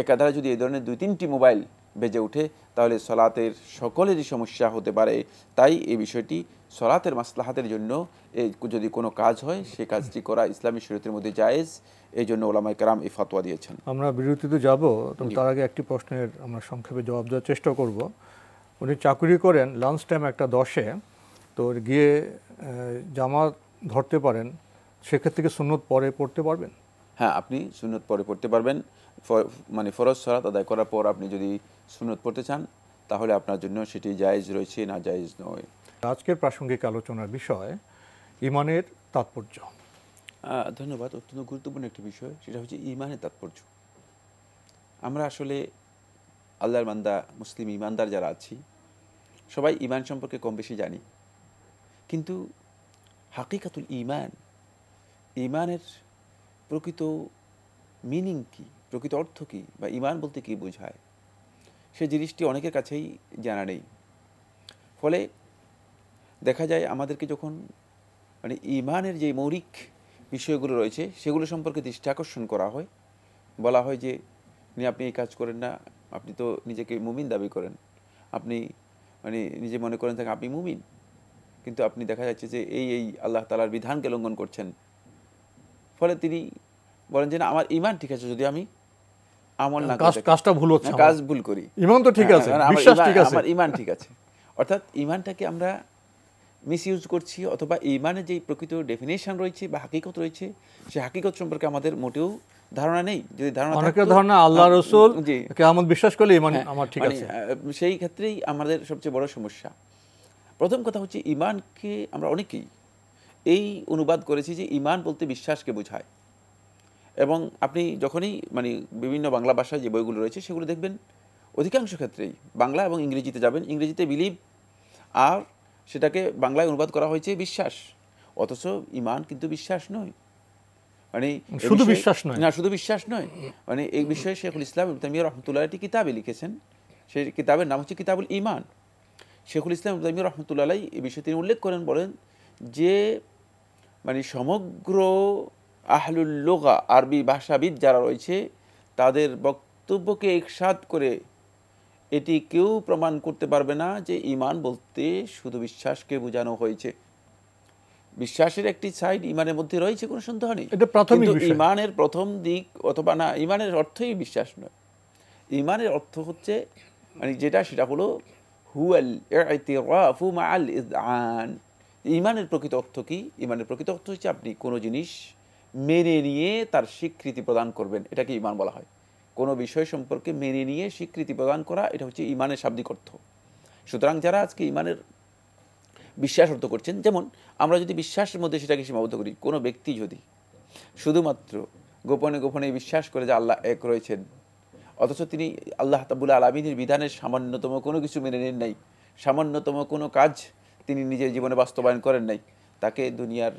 C: একাধারে যদি এই ধরনের 2-3টি মোবাইল বেজে ওঠে তাহলে সলাতের সকলেরই সমস্যা হতে পারে। তাই এই বিষয়টি সলাতের মাসলাহাতের জন্য যদি কোনো কাজ হয় সে কাজটি করা ইসলামী শরীয়তের মধ্যে জায়েজ, এই জন্য ওলামায়ে কেরাম এই ফতোয়া দিয়েছেন।
B: আমরা বিরতিতে যাব, তবে তার আগে একটি প্রশ্নের আমরা সংক্ষেপে জবাব দেওয়ার চেষ্টা করব। উনি চাকরি করেন লাঞ্চ টাইম 1:10-এ, তো গিয়ে জামাত ধরতে পারেন, সেক্ষেত্রে কি সুন্নত পরে পড়তে পারবেন?
C: হ্যাঁ, আপনি সুন্নত পরে পড়তে পারবেন। মানে ফরজ সালাত আদায় করার পর আপনি যদি সুন্নত পড়তে চান তাহলে আপনার জন্য সেটি জায়েজ রয়েছে, না জায়েজ নয়।
B: আজকের প্রাসঙ্গিক আলোচনার বিষয় ঈমানের তাৎপর্য।
C: ধন্যবাদ। অত্যন্ত গুরুত্বপূর্ণ একটি বিষয়, সেটা হচ্ছে ঈমানের তাৎপর্য। আমরা আসলে আল্লাহর বান্দা মুসলিম ঈমানদার যারা আছি সবাই ঈমান সম্পর্কে কম বেশি জানি, কিন্তু হাকিকাতুল ঈমান, ঈমানের প্রকৃত মিনিং কি, প্রকৃত অর্থ কী, বা ঈমান বলতে কী বোঝায়, সে জিনিসটি অনেকের কাছেই জানা নেই। ফলে দেখা যায় আমাদেরকে যখন মানে ঈমানের যে মৌলিক বিষয়গুলো রয়েছে সেগুলো সম্পর্কে দৃষ্টি আকর্ষণ করা হয়, বলা হয় যে আপনি এই কাজ করেন না, আপনি তো নিজেকে মুমিন দাবি করেন, আপনি মানে নিজে মনে করেন থাকেন আপনি মুমিন, কিন্তু আপনি দেখা যাচ্ছে যে এই আল্লাহ তাআলার বিধানকে লঙ্ঘন করছেন। ফলে তিনি বলেন যে না, আমার ঈমান ঠিক আছে, যদি আমি আমল না করি,
B: কাজটা ভুল হচ্ছে,
C: কাজ ভুল করি,
B: ঈমান তো ঠিক আছে, বিশ্বাস ঠিক আছে,
C: আমার ঈমান ঠিক আছে। অর্থাৎ ঈমানটাকে আমরা মিসইউজ করছি, অথবা ঈমানের যে প্রকৃত ডেফিনেশন রয়েছে বা হাকিকত রয়েছে সেই হাকিকত সম্পর্কে আমাদের মোটেও ধারণা নেই। যদি ধারণা
B: অনেকের ধারণা আল্লাহ রাসূল কিয়ামত বিশ্বাস করলে ঈমান আমার ঠিক আছে,
C: সেই ক্ষেত্রেই আমাদের সবচেয়ে বড় সমস্যা। প্রথম কথা হচ্ছে ঈমানকে আমরা অনেকেই এই অনুবাদ করেছি যে ঈমান বলতে বিশ্বাসকে বোঝায়, এবং আপনি যখনই মানে বিভিন্ন বাংলা ভাষায় যে বইগুলো রয়েছে সেগুলো দেখবেন অধিকাংশ ক্ষেত্রেই বাংলা এবং ইংরেজিতে যাবেন, ইংরেজিতে বিলিভ আর সেটাকে বাংলায় অনুবাদ করা হয়েছে বিশ্বাস, অথচ ঈমান কিন্তু বিশ্বাস নয়। মানে
B: শুধু বিশ্বাস নয়,
C: না শুধু বিশ্বাস নয়, মানে এই বিষয়ে শেখুল ইসলাম ইবনে তাইমিয়া রাহমাতুল্লাহ একটি কিতাবে লিখেছেন। সেই কিতাবের নাম হচ্ছে কিতাবুল ঈমান। শেখুল ইসলাম ইবনে তাইমিয়া রাহমাতুল্লাহ আলাইহি এই বিষয়ে তিনি উল্লেখ করেন, বলেন যে মানে সমগ্র আহলুল লুগা আরবি ভাষাবিদ যারা রয়েছে তাদের বক্তব্যকে একসাথ করে এটি কেউ প্রমাণ করতে পারবে না যে ঈমান বলতে শুধু বিশ্বাসকে বোঝানো হয়েছে। বিশ্বাসের একটি সাইড ঈমানের মধ্যে রয়েছে, কোনো সন্দেহ নেই, কিন্তু ঈমানের প্রথম দিক অথবা না ঈমানের অর্থই বিশ্বাস নয়। ঈমানের অর্থ হচ্ছে মানে যেটা সেটা হলো হুয়াল ইতিরাফু মাআল ইযআন। ঈমানের প্রকৃত অর্থ কি? ঈমানের প্রকৃত অর্থ হচ্ছে আপনি কোনো জিনিস মেনে নিয়ে তার স্বীকৃতি প্রদান করবেন, এটাকে ঈমান বলা হয়। কোনো বিষয় সম্পর্কে মেনে নিয়ে স্বীকৃতি প্রদান করা, এটা হচ্ছে ঈমানের শাব্দিক অর্থ। সুতরাং যারা আজকে ঈমানের বিশ্বাস অর্থ করছেন, যেমন আমরা যদি বিশ্বাসের মধ্যে সেটাকে সীমাবদ্ধ করি, কোনো ব্যক্তি যদি শুধুমাত্র গোপনে গোপনে বিশ্বাস করে যে আল্লাহ এক রয়েছেন, অথচ তিনি আল্লাহ রাব্বুল আলামিনের বিধানের সামান্যতম কোনো কিছু মেনে নেন নাই, সামান্যতম কোনো কাজ তিনি নিজের জীবনে বাস্তবায়ন করেন নাই, তাকে দুনিয়ার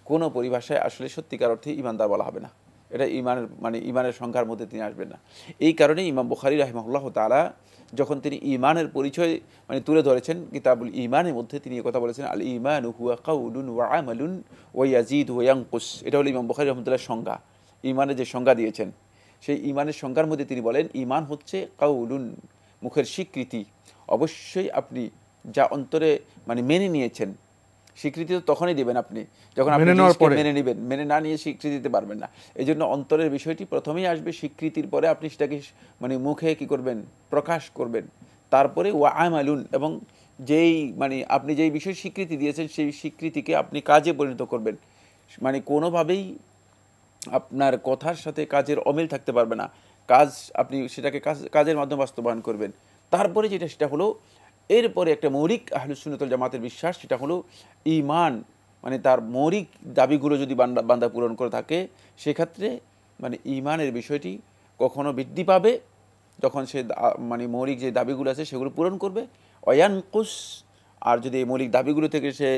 C: কোনো পরিভাষায় আসলে সত্যিকার অর্থে ঈমানদার বলা হবে না। এটা ঈমানের মানে ঈমানের সংখ্যার মধ্যে তিনি আসবেন না। এই কারণে ইমাম বুখারী রাহিমাহুল্লাহ তাআলা যখন তিনি ঈমানের পরিচয় মানে তুলে ধরেছেন কিতাবুল ঈমানের মধ্যে, তিনি এই কথা বলেছেন, আল ঈমানু হুয়া কাউলুন ওয়া আমালুন ওয়া ইয়াজিদু ওয়া ইয়ানকুস। এটা হলো ইমাম বুখারী রাহমাতুল্লাহ সংজ্ঞা, ঈমানের যে সংজ্ঞা দিয়েছেন সেই ঈমানের সংজ্ঞার মধ্যে তিনি বলেন ঈমান হচ্ছে কাউলুন, মুখের স্বীকৃতি। অবশ্যই আপনি যা অন্তরে মানে মেনে নিয়েছেন, স্বীকৃতি তো তখনই দেবেন আপনি যখন আপনি মেনে নেবেন, মেনে না নিয়ে স্বীকৃতি দিতে পারবেন না। এই জন্য অন্তরের বিষয়টি প্রথমেই আসবে, স্বীকৃতির পরে আপনি সেটাকে মানে মুখে কি করবেন, প্রকাশ করবেন, তারপরে ওয়া আমালুন, এবং যেই মানে আপনি যেই বিষয় স্বীকৃতি দিয়েছেন সেই স্বীকৃতিকে আপনি কাজে পরিণত করবেন। মানে কোনোভাবেই আপনার কথার সাথে কাজের অমিল থাকতে পারবে না, কাজ আপনি সেটাকে কাজের মাধ্যমে বাস্তবায়ন করবেন। তারপরে যেটা সেটা হলো এরপরে একটা মৌলিক আহলুস সুন্নাত ওয়াল জামাতের বিশ্বাস, সেটা হলো ঈমান মানে তার মৌলিক দাবিগুলো যদি বান্দা পূরণ করে থাকে, সেক্ষেত্রে মানে ঈমানের বিষয়টি কখনো বৃদ্ধি পাবে যখন সে মানে মৌলিক যে দাবিগুলো আছে সেগুলো পূরণ করবে, অয়ানকুস, আর যদি এই মৌলিক দাবিগুলো থেকে সে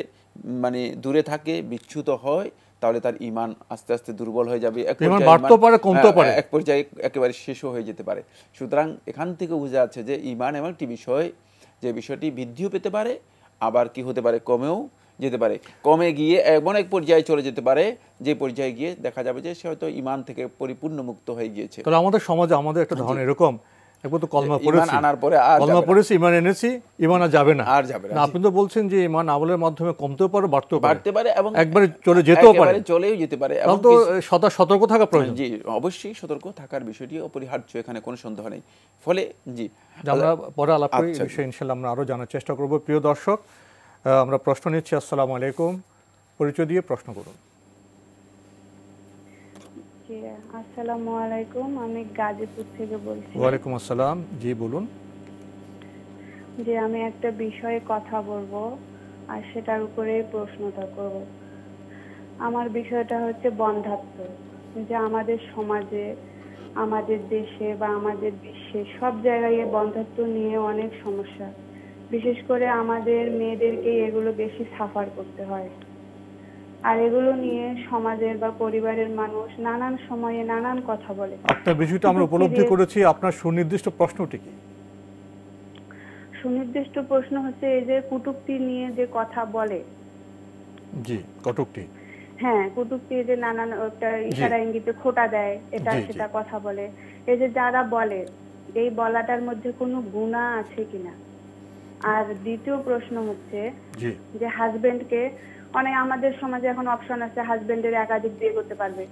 C: মানে দূরে থাকে, বিচ্যুত হয়, তাহলে তার ঈমান আস্তে আস্তে দুর্বল হয়ে যাবে, এক পর্যায়ে একেবারে শেষও হয়ে যেতে পারে। সুতরাং এখান থেকে বোঝা যাচ্ছে যে ঈমান এমন একটি বিষয় যে বিষয়টি বৃদ্ধিও পেতে পারে, আবার কি হতে পারে, কমেও যেতে পারে, কমে গিয়ে এমন এক পর্যায়ে চলে যেতে পারে যে পর্যায়ে গিয়ে দেখা যাবে যে সে হয়তো ঈমান থেকে পরিপূর্ণ মুক্ত হয়ে গিয়েছে।
B: তাহলে আমাদের সমাজে আমাদের একটা ধারণা এরকম, একবার তো কলমা পড়েছি, আনার পরে কলমা পড়েছি, ঈমান এনেছি, ঈমান আর যাবে না, আর যাবে না। আপনি তো বলছেন যে ঈমান আমলের মাধ্যমে কমতেও পারে, বাড়তে পারে এবং একবারে চলে যেতেও পারে, চলেও যেতে পারে। এবং তো সতর্ক থাকা প্রয়োজন।
C: জি, অবশ্যই সতর্ক থাকার বিষয়টি অপরিহার্য, এখানে কোনো সন্দেহ নেই। ফলে জি,
B: আমরা পরে আলাপ করি বিষয়ে, ইনশাআল্লাহ আমরা আরো জানার চেষ্টা করব। প্রিয় দর্শক, আমরা প্রশ্ন নিচ্ছি। আসসালামু আলাইকুম, পরিচয় দিয়ে প্রশ্ন করুন।
I: আসসালামু আলাইকুম, আমি গাজীপুর থেকে বলছি।
B: ওয়ালাইকুম আসসালাম, জি বলুন।
I: যে আমি একটা বিষয়ে কথা বলবো আর সেটার উপরে প্রশ্নটা করব। আমার বিষয়টা হচ্ছে বন্ধ্যাত্ব, যে আমাদের সমাজে, আমাদের দেশে বা আমাদের বিশ্বে সব জায়গায় বন্ধ্যাত্ব নিয়ে অনেক সমস্যা। বিশেষ করে আমাদের মেয়েদেরকে এগুলো বেশি সাফার করতে হয়, আর এগুলো নিয়ে সমাজের বা পরিবারের মানুষ নানান সময়ে নানান কথা বলে।
B: আপনার বিষয়টা আমরা উপলব্ধি করেছি, আপনার সুনির্দিষ্ট প্রশ্নটি কি?
I: সুনির্দিষ্ট প্রশ্ন হচ্ছে এই যে কটূক্তি নিয়ে যে কথা বলে।
B: জি, কটূক্তি,
I: হ্যাঁ কটূক্তি, যে নানান একটা ইশারা ইঙ্গিতে খোঁটা দেয়, এটা সেটা কথা বলে, এই যে যারা বলে এই বলাটার মধ্যে কোনো গুনাহ আছে কিনা। আর দ্বিতীয় প্রশ্ন হচ্ছে যে হাজবেন্ডকে, অনেক আমাদের সমাজে এখন অপশন আছে, হাজবেন্ডের একাধিক বিয়ে করতে পারবে।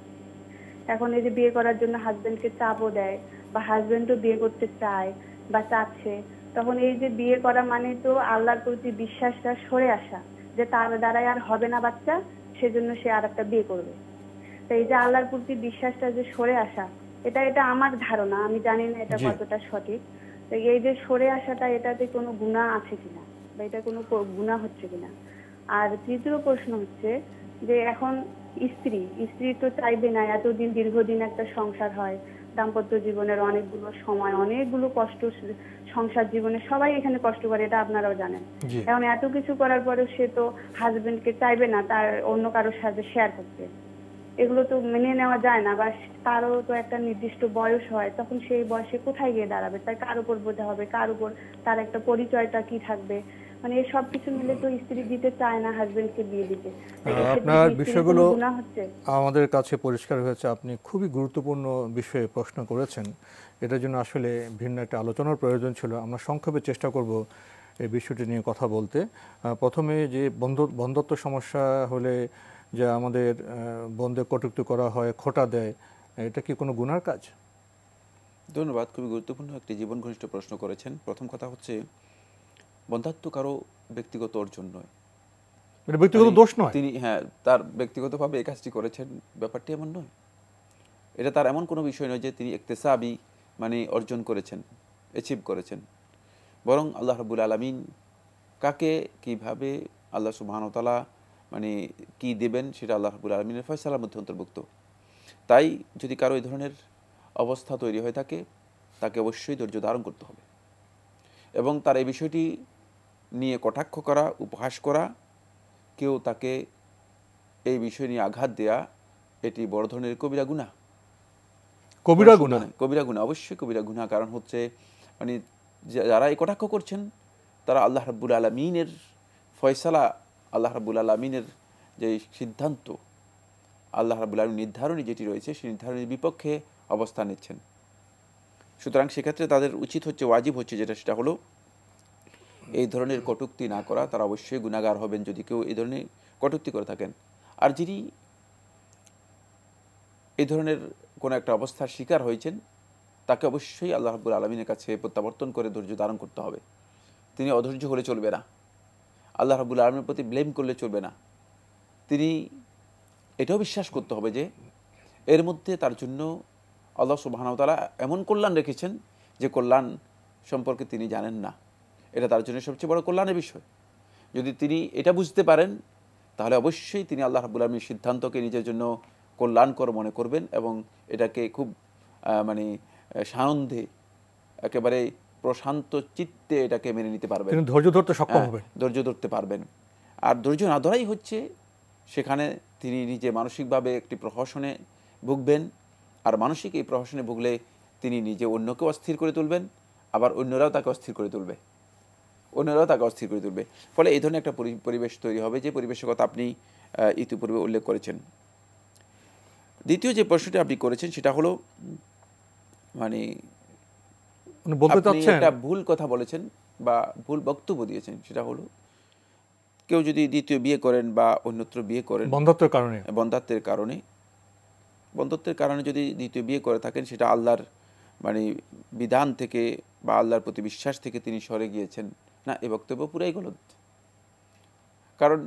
I: এখন এই যে বিয়ে করার জন্য হাজবেন্ডকে চাপও দেয়, বা হাজবেন্ডও বিয়ে করতে চায় বা চাচ্ছে, তখন এই যে বিয়ে করা মানে তো আল্লাহর প্রতি বিশ্বাসটা সরে আসা, যে তার দ্বারাই আর হবে না বাচ্চা, সেজন্য সে আর একটা বিয়ে করবে। তো এই যে আল্লাহর প্রতি বিশ্বাসটা যে সরে আসা, এটা আমার ধারণা, আমি জানি না এটা কতটা সঠিক। তো এই যে সরে আসাটা, এটাতে কোনো গুনাহ আছে কিনা বা এটা কোনো গুনাহ হচ্ছে কিনা। আর তৃতীয় প্রশ্ন হচ্ছে যে এখন স্ত্রী তো চাইবে না এতদিন দীর্ঘদিন একটা সংসার হয়, দাম্পত্য জীবনের অনেকগুলো সময়, অনেকগুলো কষ্ট, সংসার জীবনে সবাই এখানে কষ্ট করে, এটা আপনারাও জানেন। এখন এত কিছু করার পরে সে তো হাজবেন্ডকে চাইবে না তার অন্য কারোর সাথে শেয়ার করতে। এগুলো তো মেনে নেওয়া যায় না, বা তারও তো একটা নির্দিষ্ট বয়স হয়, তখন সেই বয়সে কোথায় গিয়ে দাঁড়াবে, তার কার উপর বোঝা হবে, কার উপর তার একটা পরিচয়টা কি থাকবে, মানে এই সব কিছু মিলে তো স্ত্রী দিতে চায় না হাজবেন্ডকে বিয়ে দিতে।
B: আপনার বিষয়গুলো
I: গুনাহ হচ্ছে
B: আমাদের কাছে পরিষ্কার হয়েছে। আপনি খুবই গুরুত্বপূর্ণ বিষয়ে প্রশ্ন করেছেন, এটার জন্য আসলে ভিন্ন একটা আলোচনার প্রয়োজন ছিল। আমরা সংক্ষেপে চেষ্টা করব এই বিষয়টি নিয়ে কথা বলতে। প্রথমে যে বন্ধ্যত্ব সমস্যা হলে যে আমাদের বন্ধে কটূক্তি করা হয়, খোঁটা দেয়, এটা কি কোনো গুনার কাজ?
C: ধন্যবাদ, খুবই গুরুত্বপূর্ণ একটি জীবন ঘনিষ্ঠ প্রশ্ন করেছেন। প্রথম কথা হচ্ছে, বন্ধাত্ব কারো ব্যক্তিগত অর্জন নয়,
B: এটা ব্যক্তিগত দোষ নয়।
C: তিনি তার ব্যক্তিগতভাবে এই কাজটি করেছেন, ব্যাপারটি এমন নয়। এটা তার এমন কোনো বিষয় নয় যে তিনি ইকতেসাবি অর্জন করেছেন, অ্যাচিভ করেছেন। বরং আল্লাহ রাব্বুল আলামিন কাকে কিভাবে আল্লাহ সুবহানাহু ওয়া তাআলা কি দেবেন সেটা আল্লাহ রাব্বুল আলামিনের ফয়সালার মধ্যে অন্তর্ভুক্ত। তাই যদি কারো এই ধরনের অবস্থা তৈরি হয়ে থাকে, তাকে অবশ্যই ধৈর্য ধারণ করতে হবে এবং তার এই বিষয়টি নিয়ে কটাক্ষ করা, উপহাস করা, কেউ তাকে এই বিষয় নিয়ে আঘাত দেয়া, এটি বড় ধরনের কবিরা গুনাহ। কবিরা গুনাহ, অবশ্যই কবিরা গুনাহ। কারণ হচ্ছে যারা এই কটাক্ষ করছেন তারা আল্লাহ রাব্বুল আলামিনের ফয়সালা, আল্লাহ রাব্বুল আলামিনের যে সিদ্ধান্ত, আল্লাহ রাব্বুল আলামিন নির্ধারণী যেটি রয়েছে সেই নির্ধারণের বিপক্ষে অবস্থান নিচ্ছেন। সুতরাং সেক্ষেত্রে তাদের উচিত হচ্ছে, ওয়াজিব হচ্ছে সেটা হলো এই ধরনের কটূক্তি না করা। তারা অবশ্যই গুনাহগার হবেন যদি কেউ এই ধরনের কটূক্তি করে থাকেন। আর যিনি এই ধরনের কোনো একটা অবস্থার শিকার হয়েছেন, তাকে অবশ্যই আল্লাহ রাব্বুল আলামিনের কাছে প্রত্যাবর্তন করে ধৈর্য ধারণ করতে হবে। তিনি অধৈর্য হলে চলবে না, আল্লাহ রাব্বুল আলামিনের প্রতি ব্লেম করলে চলবে না। তিনি এটাও বিশ্বাস করতে হবে যে এর মধ্যে তার জন্য আল্লাহ সুবহানাহু ওয়া তাআলা এমন কল্যাণ রেখেছেন যে কল্যাণ সম্পর্কে তিনি জানেন না। এটা তার জন্য সবচেয়ে বড় কল্যাণের বিষয়। যদি তিনি এটা বুঝতে পারেন, তাহলে অবশ্যই তিনি আল্লাহ রাব্বুল আলামিনের সিদ্ধান্তকে নিজের জন্য কল্যাণকর মনে করবেন এবং এটাকে খুব সানন্দে, একেবারে প্রশান্ত চিত্তে এটাকে মেনে নিতে পারবেন,
B: ধৈর্য ধরতে সক্ষম হবেন,
C: ধৈর্য ধরতে পারবেন। আর ধৈর্য না ধরাই হচ্ছে সেখানে তিনি নিজে মানসিকভাবে একটি প্রহসনে ভুগবেন। আর মানসিক এই প্রহসনে ভুগলে তিনি নিজে অন্যকে অস্থির করে তুলবেন, আবার অন্যরাও তাকে অস্থির করে তুলবে। ফলে এই ধরনের একটা পরিবেশ তৈরি হবে, যে পরিবেশের কথা আপনি ইতিপূর্বে উল্লেখ করেছেন। দ্বিতীয় যে প্রশ্নটি আপনি করেছেন সেটা হলো, আপনি একটা ভুল কথা বলেছেন বা ভুল বক্তব্য দিয়েছেন। সেটা হলো, কেউ যদি দ্বিতীয় বিয়ে করেন বা অন্যত্র বিয়ে করেন বন্ধ্যত্বের কারণে যদি দ্বিতীয় বিয়ে করে থাকেন, সেটা আল্লাহর বিধান থেকে বা আল্লাহর প্রতি বিশ্বাস থেকে তিনি সরে গিয়েছেন না, এই বক্তব্য পুরাই গলত। কারণ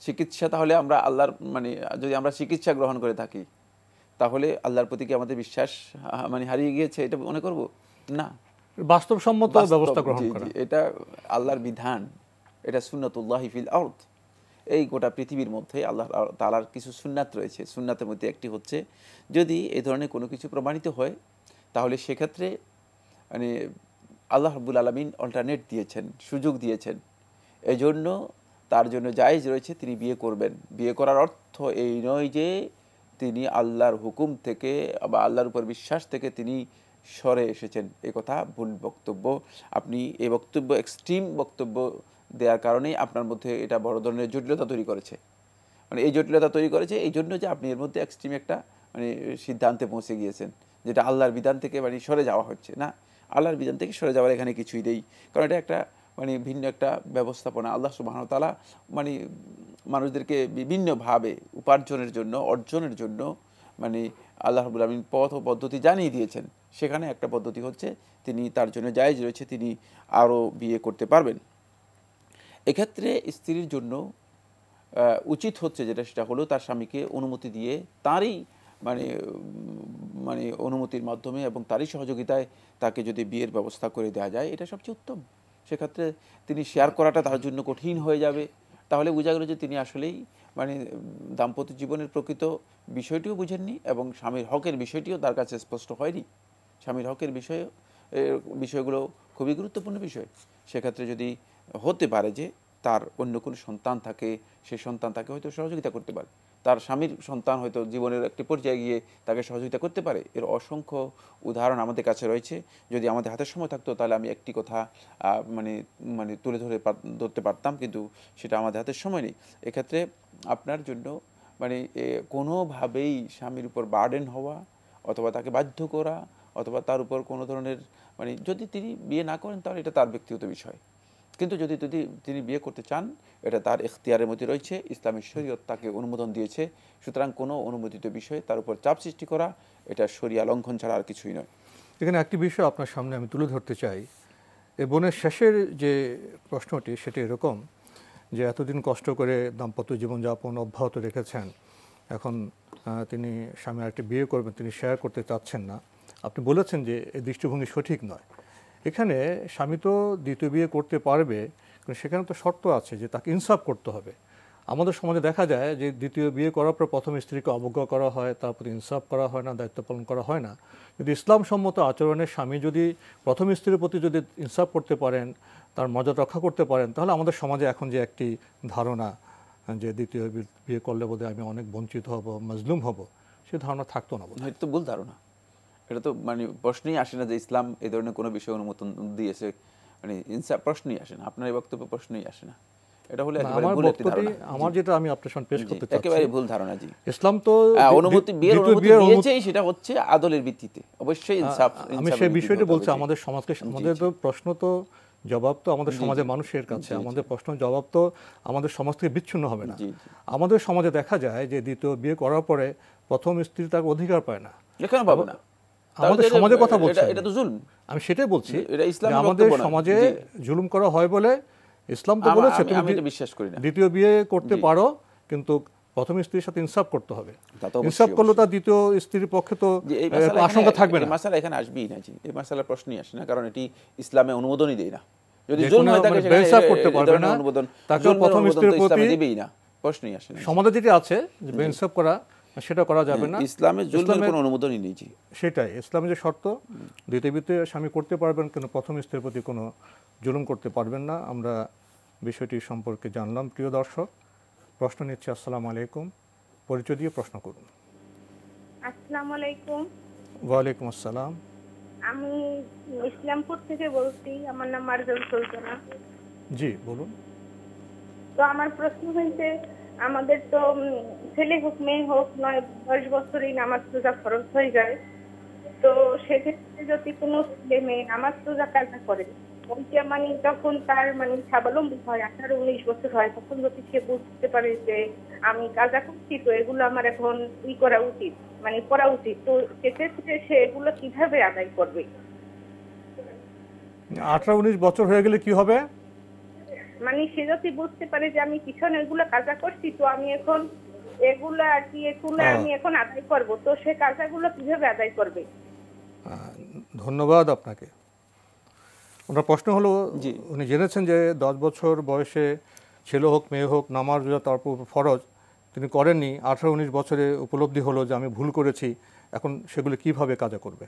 C: চিকিৎসা, তাহলে আমরা আল্লাহর যদি আমরা চিকিৎসা গ্রহণ করে থাকি, তাহলে আল্লাহর প্রতি কি আমাদের বিশ্বাস হারিয়ে গিয়েছে এটা মনে করব না।
B: বাস্তবসম্মত ব্যবস্থা গ্রহণ করা,
C: এটা আল্লাহর বিধান, এটা সুন্নাতুল্লাহি ফিল আরদ। এই গোটা পৃথিবীর মধ্যে আল্লাহ তাআলার কিছু সুন্নাত রয়েছে। সুন্নাতের মধ্যে একটি হচ্ছে, যদি এই ধরনের কোনো কিছু প্রমাণিত হয়, তাহলে সেক্ষেত্রে আল্লাহ রাব্বুল আলামিন অল্টারনেট দিয়েছেন, সুযোগ দিয়েছেন। এজন্য তার জন্য জায়েজ রয়েছে তিনি বিয়ে করবেন। বিয়ে করার অর্থ এই নয় যে তিনি আল্লাহর হুকুম থেকে বা আল্লাহর উপর বিশ্বাস থেকে তিনি সরে এসেছেন। এই কথা ভুল বক্তব্য। আপনি এই বক্তব্য, এক্সট্রিম বক্তব্য দেওয়ার কারণেই আপনার মধ্যে এটা বড় ধরনের জটিলতা তৈরি করেছে। এই জটিলতা তৈরি করেছে এই জন্য যে আপনি এর মধ্যে এক্সট্রিম একটা সিদ্ধান্তে পৌঁছে গিয়েছেন, যেটা আল্লাহর বিধান থেকে সরে যাওয়া হচ্ছে না। আল্লাহর বিধান থেকে সরে যাওয়ার এখানে কিছুই নেই, কারণ এটা একটা ভিন্ন একটা ব্যবস্থাপনা। আল্লাহ সুবহানাহু ওয়া তাআলা মানুষদেরকে বিভিন্নভাবে উপার্জনের জন্য, অর্জনের জন্য আল্লাহ রাব্বুল আলামিন পথ ও পদ্ধতি জানিয়ে দিয়েছেন। সেখানে একটা পদ্ধতি হচ্ছে, তিনি তার জন্য জায়েজ রয়েছে, তিনি আরও বিয়ে করতে পারবেন। এক্ষেত্রে স্ত্রীর জন্য উচিত হচ্ছে সেটা হলো, তার স্বামীকে অনুমতি দিয়ে, তারই অনুমতির মাধ্যমে এবং তারই সহযোগিতায় তাকে যদি বিয়ের ব্যবস্থা করে দেওয়া যায়, এটা সবচেয়ে উত্তম। সেক্ষেত্রে তিনি শেয়ার করাটা তার জন্য কঠিন হয়ে যাবে। তাহলে বোঝা গেল যে তিনি আসলেই দাম্পত্য জীবনের প্রকৃত বিষয়টিও বুঝেননি এবং স্বামীর হকের বিষয়টিও তার কাছে স্পষ্ট হয়নি। স্বামীর হকের বিষয়গুলো খুবই গুরুত্বপূর্ণ বিষয়। সেক্ষেত্রে যদি হতে পারে যে তার অন্য কোনো সন্তান থাকে, সেই সন্তান তাকে হয়তো সহযোগিতা করতে পারে, তার স্বামীর সন্তান হয়তো জীবনের একটি পর্যায়ে গিয়ে তাকে সহযোগিতা করতে পারে। এর অসংখ্য উদাহরণ আমাদের কাছে রয়েছে। যদি আমাদের হাতে সময় থাকতো তাহলে আমি একটি কথা মানে তুলে ধরতে পারতাম, কিন্তু সেটা আমাদের হাতে সময় নেই। এক্ষেত্রে আপনার জন্য মানে কোনোভাবেই স্বামীর উপর বার্ডেন হওয়া অথবা তাকে বাধ্য করা অথবা তার উপর কোনো ধরনের মানে যদি তিনি বিয়ে না করেন তাহলে এটা তার ব্যক্তিগত বিষয়, কিন্তু যদি তিনি বিয়ে করতে চান এটা তার এখতিয়ারের মধ্যে রয়েছে। ইসলামী শরীয়ত তাকে অনুমোদন দিয়েছে। সুতরাং কোনো অনুমোদিত বিষয়ে তার উপর চাপ সৃষ্টি করা এটা শরিয়া লঙ্ঘন ছাড়া আর কিছুই নয়।
B: এখানে একটি বিষয় আপনার সামনে আমি তুলে ধরতে চাই। এই বোনের শেষের যে প্রশ্নটি সেটি এরকম যে এতদিন কষ্ট করে দাম্পত্য জীবনযাপন অব্যাহত রেখেছেন, এখন তিনি স্বামী আরেকটি বিয়ে করবেন, তিনি শেয়ার করতে চাচ্ছেন না। আপনি বলেছেন যে এই দৃষ্টিভঙ্গি সঠিক নয়। এখানে স্বামী তো দ্বিতীয় বিয়ে করতে পারবে, কিন্তু সেখানে তো শর্ত আছে যে তাকে ইনসাফ করতে হবে। আমাদের সমাজে দেখা যায় যে দ্বিতীয় বিয়ে করার পর প্রথম স্ত্রীকে অবজ্ঞা করা হয়, তার প্রতি ইনসাফ করা হয় না, দায়িত্ব পালন করা হয় না। যদি ইসলামসম্মত আচরণে স্বামী যদি প্রথম স্ত্রীর প্রতি যদি ইনসাফ করতে পারেন, তার মর্যাদা রক্ষা করতে পারেন, তাহলে আমাদের সমাজে এখন যে একটি ধারণা যে দ্বিতীয় বিয়ে করলে বোধহয় আমি অনেক বঞ্চিত হব, মজলুম হব, সে ধারণা থাকতো না।
C: এটা তো ভুল ধারণা। এটা তো মানে প্রশ্নই আসে না যে ইসলাম এই ধরনের কোনো বিষয় অনুমোদন দিয়েছে, মানে ইনসাফ প্রশ্নই আসে না। আপনার এই বক্তব্য প্রশ্নই আসে না। এটা হলো একেবারে ভুল একটি ধারণা।
B: আমার যেটা আমি আপনার সামনে পেশ করতে চাচ্ছি
C: একেবারে ভুল ধারণা। জি,
B: ইসলাম তো
C: অনুমতি বিয়ের অনুমতি দিয়েছে, সেটা হচ্ছে আদলের ভিত্তিতে, অবশ্যই ইনসাফ।
B: আমি সেই বিষয়টি বলছি। আমাদের সমাজকে, আমাদের তো প্রশ্ন তো জবাব তো আমাদের সমাজের মানুষের কাছে, আমাদের প্রশ্ন জবাব তো আমাদের সমাজ থেকে বিচ্ছিন্ন হবে না। আমাদের সমাজে দেখা যায় যে দ্বিতীয় বিয়ে করার পরে প্রথম স্ত্রী তার অধিকার পায় না।
C: কেন পাবে না?
B: আমাদের সমাজের কথা বলছি,
C: এটা তো জুলুম।
B: আমি সেটাই বলছি, আমাদের সমাজে জুলুম করা হয় বলে ইসলাম তো বলেছে তুমি
C: বিশ্বাস করি না
B: দ্বিতীয় বিয়ে করতে পারো, কিন্তু প্রথম স্ত্রীর সাথে ইনসাফ করতে হবে। ইনসাফ করলে তার দ্বিতীয় স্ত্রীর পক্ষে তো আশঙ্কা থাকবে না।
C: মাসালা এখানে আসবেই না। জি, এই মাসালার প্রশ্নই আসে না, কারণ এটি ইসলামে অনুমোদনই দেয় না। যদি জুলুম হয় থাকে সেখানে ইনসাফ করতে পারবে না, তাকে প্রথম স্ত্রীর প্রতি দিবেই না, প্রশ্নই আসে না।
B: সমাজে যেটা আছে যে ইনসাফ করা, সেটা করা যাবে না।
C: ইসলামে জুলুমের কোনো অনুমোদনই নেই। জি,
B: সেটাই ইসলামের যে শর্ত, দ্বিতীয় বিয়ে স্বামী করতে পারবেন, কিন্তু প্রথম স্ত্রীর প্রতি কোনো জুলুম করতে পারবেন না। আমরা বিষয়টি সম্পর্কে জানলাম। প্রিয় দর্শক, প্রশ্ন নিচ্ছে। আসসালামু আলাইকুম, পরিচয় দিয়ে প্রশ্ন করুন।
J: আসসালামু আলাইকুম।
B: ওয়ালাইকুম আসসালাম।
J: আমি ইসলামপুর থেকে বলছি, আমার নাম মারজান সুলতানা।
B: জি বলুন।
J: তো আমার প্রশ্ন হয়েছে, আমাদের তো ছেলে হোক মেয়ে হোক 9-10 বছরেই নামাজ রোজা ফরজ হয়ে যায়। তো সেক্ষেত্রে যদি কোনো ছেলে মেয়ে নামাজ রোজা কাজা করে, মানে যখন তার মানে স্বাবলম্বী হয়, 18-19 বছর হয়, তখন যদি সে বুঝতে পারে যে আমি কাজা করছি, তো এগুলো আমার এখন করা উচিত, মানে করা উচিত, তো সেক্ষেত্রে সে এগুলো কিভাবে আদায় করবে?
B: 18-19 বছর হয়ে গেলে কি হবে?
J: মানে সে যদি বুঝতে পারে যে আমি পিছনে এগুলো কাজা করছি, তো আমি এখন এগুলো আর কি আমি এখন আদায় করব, তো সে কাজাগুলো কিভাবে আদায় করবে?
B: ধন্যবাদ আপনাকে। ওনার প্রশ্ন হলো, উনি জেনেছেন যে 10 বছর বয়সে ছেলে হোক মেয়ে হোক নামাজ রোজা তার উপর ফরজ, তিনি করেননি। 18-19 বছরে উপলব্ধি হলো যে আমি ভুল করেছি, এখন সেগুলো কিভাবে কাজা করবে?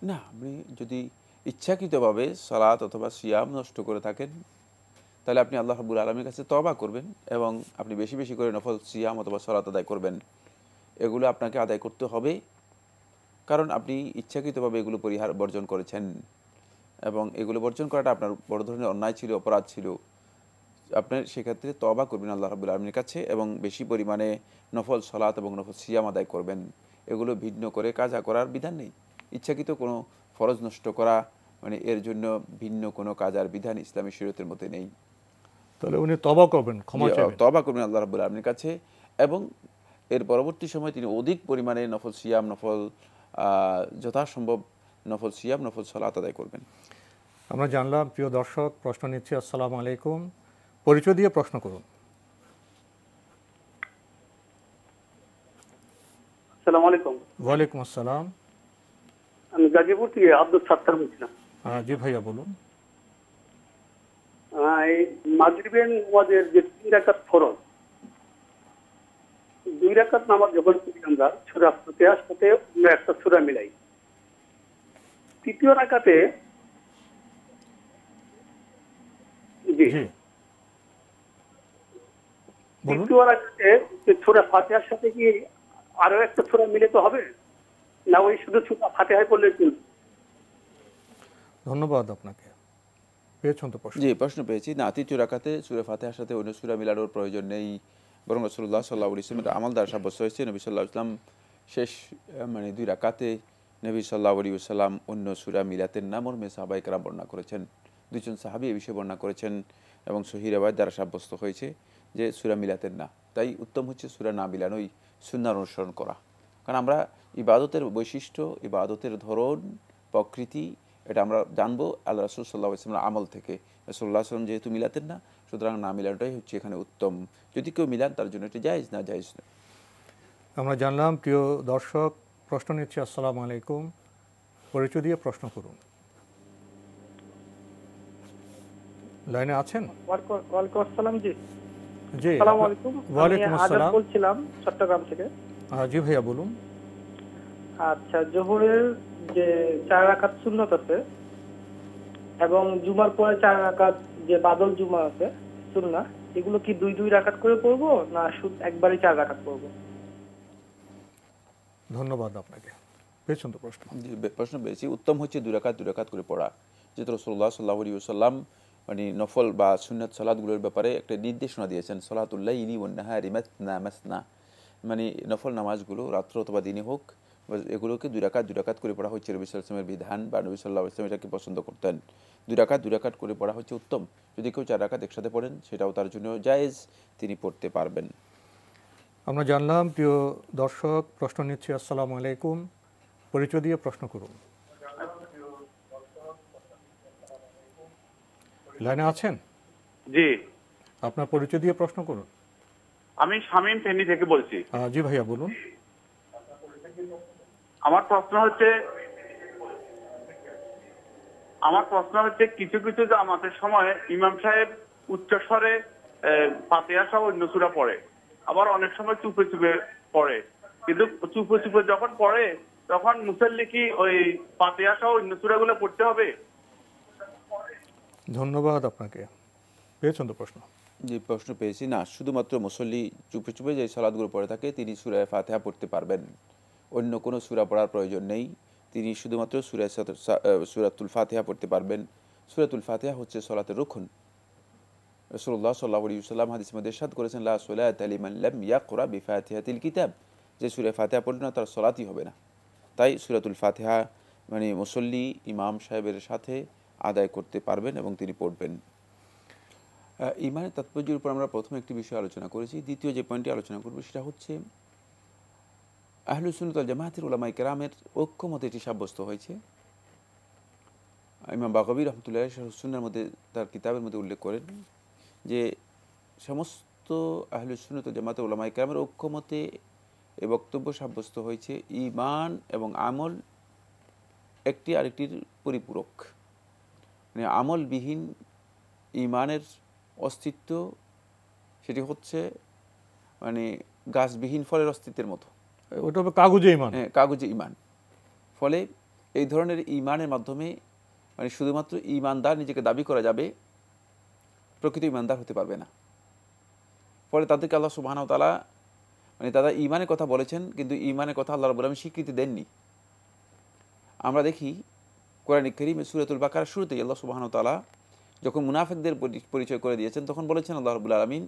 C: না, আপনি যদি ইচ্ছাকৃতভাবে সালাত অথবা সিয়াম নষ্ট করে থাকেন, তাহলে আপনি আল্লাহ রাব্বুল আলামিনের কাছে তওবা করবেন এবং আপনি বেশি বেশি করে নফল সিয়াম অথবা সালাত আদায় করবেন। এগুলো আপনাকে আদায় করতে হবে, কারণ আপনি ইচ্ছাকৃতভাবে এগুলো বর্জন করেছেন এবং এগুলো বর্জন করাটা আপনার বড় ধরনের অন্যায় ছিল, অপরাধ ছিল। আপনার সেক্ষেত্রে তওবা করবেন আল্লাহ রাব্বুল আলামিনের কাছে এবং বেশি পরিমাণে নফল সালাত এবং নফল সিয়াম আদায় করবেন। এগুলো ভিন্ন করে কাজা করার বিধান নেই। ইচ্ছাকৃত কোনো ফরজ নষ্ট করা মানে এর জন্য ভিন্ন কোনো কাজার বিধান ইসলামী শরীয়তের মধ্যে নেই।
B: তাহলে উনি তওবা করবেন, ক্ষমা চাইবেন,
C: তওবা করবেন আল্লাহ রাব্বুল আলামিনের কাছে এবং এর পরবর্তী সময় তিনি অধিক পরিমাণে নফল সিয়াম, নফল যথাসম্ভব নফল সিয়াম, নফল সালাত আদায় করবেন।
B: আমরা জানলাম। প্রিয় দর্শক, প্রশ্ন নিচ্ছি। আসসালামু আলাইকুম, পরিচয় দিয়ে প্রশ্ন করুন।
K: আসসালামু আলাইকুম।
B: ওয়ালাইকুম আসসালাম।
K: আমি গাজীপুর থেকে আব্দুল সাত্তার বলছিলাম।
B: জি ভাইয়া বলুন।
K: এই মাগরিবের নামাজের যে 3 রাকাত ফরজ, 2 রাকাত নামাজ যখন পড়ি আমরা সূরা ফাতিহার সাথে অন্য একটা সূরা মিলাই, তৃতীয় রাকাতে তৃতীয় রাকাতে সূরা ফাতিহার সাথে কি আরো একটা সূরা মিলিত হবে, না ওই শুধু সূরা ফাতিহায় পড়লে চলবে?
B: ধন্যবাদ আপনাকে। পেয়েছেন তো প্রশ্ন?
C: জি, প্রশ্ন পেয়েছি। না, তৃতীয় রাকাতে সূরা ফাতিহার সাথে অন্য সূরা মিলানোর প্রয়োজন নেই, বরং রাসূলুল্লাহ সাল্লাল্লাহু আলাইহি ওয়াসাল্লামের আমল দ্বারা সাব্যস্ত হয়েছে। নবী সাল্লাল্লাহু আলাইহি ওয়াসাল্লাম শেষ মানে 2 রাকাতে নবী সাল্লাল্লাহু আলাইহি ওয়াসাল্লাম অন্য সূরা মিলাতেন না, মর্মে সাহাবায়ে কেরাম বর্ণনা করেছেন। 2 জন সাহাবী এই বিষয়ে বর্ণনা করেছেন এবং সহিহ রিওয়ায়াত দ্বারা সাব্যস্ত হয়েছে যে সূরা মিলাতেন না। তাই উত্তম হচ্ছে সূরা না মিলানোই, সুন্নাহর অনুসরণ করা। কারণ আমরা ইবাদতের বৈশিষ্ট্য, ইবাদতের ধরন, প্রকৃতি এটা আমরা জানবো আল্লাহ রাসূল সাল্লাল্লাহু আলাইহি ওয়াসাল্লামের আমল থেকে। রাসূলুল্লাহ সাল্লাল্লাহু আলাইহি ওয়াসাল্লাম যেহেতু মিলাতেন না, সুতরাং না মিলানোটাই হচ্ছে এখানে উত্তম। যদি কেউ মিলান তার জন্য এটা জায়েজ, না জায়েজ না।
B: আমরা জানলাম। প্রিয় দর্শক, প্রশ্ন নিচ্ছি। আসসালামু আলাইকুম, পরিচয় দিয়ে প্রশ্ন করুন। লাইনে আছেন?
F: ওয়ালাইকুম আসসালাম। জি
B: জি,
F: আসসালামু আলাইকুম।
B: ওয়ালাইকুম
F: আমি
B: আসসালাম।
F: আজাদ বলছিলাম চট্টগ্রাম থেকে।
B: জি ভাইয়া বলুন।
F: আচ্ছা, জোহরের যে 4 রাকাত সুন্নত আছে এবং জুমার পরে 4 রাকাত যে বাদল জুমা আছে সুন্নাহ, এগুলো কি 2 রাকাত করে পড়বো না শুধু একবারই 4 রাকাত পড়বো?
B: ধন্যবাদ আপনাকে। পেয়েছেন তো প্রশ্ন?
C: জি, প্রশ্ন পেয়েছি। উত্তম হচ্ছে 2 রাকাত করে পড়া। যেহেতু রাসূলুল্লাহ সাল্লাল্লাহু আলাইহি ওয়াসাল্লাম মানে নফল বা সুন্নাত সালাতগুলোর ব্যাপারে একটা নির্দেশনা দিয়েছেন, সালাতুল লাইলি ওয়ান নাহারি মাসনা মাসনা, মানে নফল নামাজগুলো রাত্র অথবা দিনে হোক, এগুলোকে 2 রাকাত করে পড়া হচ্ছে নবী সাল্লাল্লাহু আলাইহি ওয়াসাল্লামের বিধান, বা নবী সাল্লাল্লাহু আলাইহি ওয়াসাল্লাম এটাকে পছন্দ করতেন। 2 রাকাত করে পড়া হচ্ছে উত্তম। যদি কেউ 4 রাকাত একসাথে পড়েন সেটাও তার জন্য জায়েজ, তিনি পড়তে পারবেন।
B: আমরা জানলাম। প্রিয় দর্শক, প্রশ্ন নিচ্ছি। আসসালামু আলাইকুম, পরিচয় দিয়ে প্রশ্ন করুন। লাইনে আছেন?
L: জি,
B: আপনার পরিচয় দিয়ে প্রশ্ন করুন।
L: আমি শামীম ফেনী থেকে বলছি।
B: জি ভাইয়া বলুন।
L: আমার প্রশ্ন হচ্ছে কিছু কিছু জামাতের সময় ইমাম সাহেব উচ্চস্বরে ফাতিহা সহ অন্য সূরা পড়ে, আবার অনেক সময় চুপে চুপে পড়ে। কিন্তু চুপে চুপে যখন পড়ে তখন মুসাল্লি কি ওই ফাতিহা সহ অন্য সূরাগুলো পড়তে হবে?
B: ধন্যবাদ আপনাকে। পেয়েছেন তো প্রশ্ন?
C: যে প্রশ্ন পেয়েছি। না, শুধুমাত্র মুসল্লি চুপে চুপে যে সালাতগুলো পড়ে থাকে তিনি সূরা ফাতিহা পড়তে পারবেন, অন্য কোনো সূরা পড়ার প্রয়োজন নেই। তিনি শুধুমাত্র সূরাতুল ফাতিহা পড়তে পারবেন। সূরাতুল ফাতিহা হচ্ছে সালাতের রুকন। রাসূলুল্লাহ সাল্লাল্লাহু আলাইহি ওয়াসাল্লাম হাদিসে মধ্যে ইরশাদ করেছেন, লা সালাতা লিমান লাম ইয়াকরা বিফাতিহাতিল কিতাব, যে সূরা ফাতিহা পড়লে না তার সালাতই হবে না। তাই সূরাতুল ফাতিহা মানে মুসল্লি ইমাম সাহেবের সাথে আদায় করতে পারবেন এবং তিনি পড়বেন। ইমানের তাৎপর্যের উপর আমরা প্রথমে একটি বিষয় আলোচনা করেছি। দ্বিতীয় যে পয়েন্টটি আলোচনা করব সেটা হচ্ছে আহলুস সুন্নাত ওয়াল জামায়াতের উলামায়ে কেরামের ঐক্যমত এটি সাব্যস্ত হয়েছে। ইমাম বাগাবী রাহমাতুল্লাহ শারহুস সুন্নাহর মধ্যে তার কিতাবের মধ্যে উল্লেখ করেন যে সমস্ত আহলুস সুন্নাত ওয়াল জামায়াতের উলামায়ে কেরামের ঐক্যমতে এই বক্তব্য সাব্যস্ত হয়েছে ঈমান এবং আমল একটি আরেকটির পরিপূরক। মানে আমলবিহীন ঈমানের অস্তিত্ব সেটি হচ্ছে মানে গাছবিহীন ফলের অস্তিত্বের মতো।
B: ওটা কাগজে ঈমান।
C: হ্যাঁ, কাগজে ঈমান। ফলে এই ধরনের ঈমানের মাধ্যমে মানে শুধুমাত্র ঈমানদার নিজেকে দাবি করা যাবে, প্রকৃত ঈমানদার হতে পারবে না। ফলে তাদেরকে আল্লাহ সুবহানাহু ওয়া তাআলা মানে তারা ঈমানের কথা বলেছেন, কিন্তু ঈমানের কথা আল্লাহ রাব্বুল আলামিন স্বীকৃতি দেননি। আমরা দেখি কোরআন কারীমে সূরাতুল বাকারার শুরুতেই আল্লাহ সুবহানাহু ওয়া তাআলা যখন মুনাফিকদের পরিচয় করে দিয়েছেন তখন বলেছেন আল্লাহ রাব্বুল আলামিন,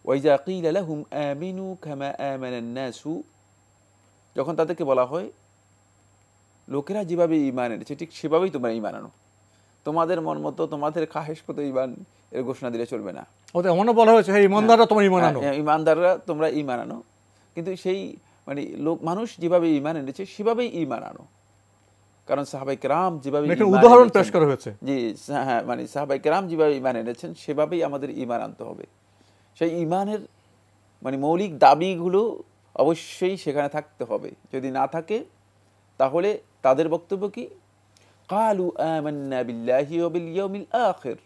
C: ওয়াইজা কিলা লাহুম আমিনু কামা আমানান নাসু, যখন তাদেরকে বলা হয় লোকেরা যেভাবে ঈমান এনেছে ঠিক সেভাবেই তোমরা ঈমান আনো, তোমাদের মন মতো তোমাদের খাহেশ মতো ঈমান এর ঘোষণা দিলে চলবে না।
B: ওতে এমনও বলা হয়েছে হ্যাঁ ঈমানদাররা তোমরা ঈমান আনো,
C: ঈমানদাররা তোমরা ঈমান আনো, কিন্তু সেই মানে মানুষ যেভাবে ঈমান এনেছে সেভাবেই ঈমান আনো। কারণ সাহাবায়ে কেরাম যেভাবে
B: উদাহরণ পেশ করা হয়েছে,
C: জি হ্যাঁ, মানে সাহাবায়ে কেরাম যেভাবে ঈমান এনেছেন সেভাবেই আমাদের ঈমান আনতে হবে। সেই ঈমানের মানে মৌলিক দাবিগুলো অবশ্যই সেখানে থাকতে হবে। যদি না থাকে তাহলে তাদের বক্তব্য কি, ক্বালু আমান্না বিল্লাহি ওয়া বিল ইয়াউমিল আখির,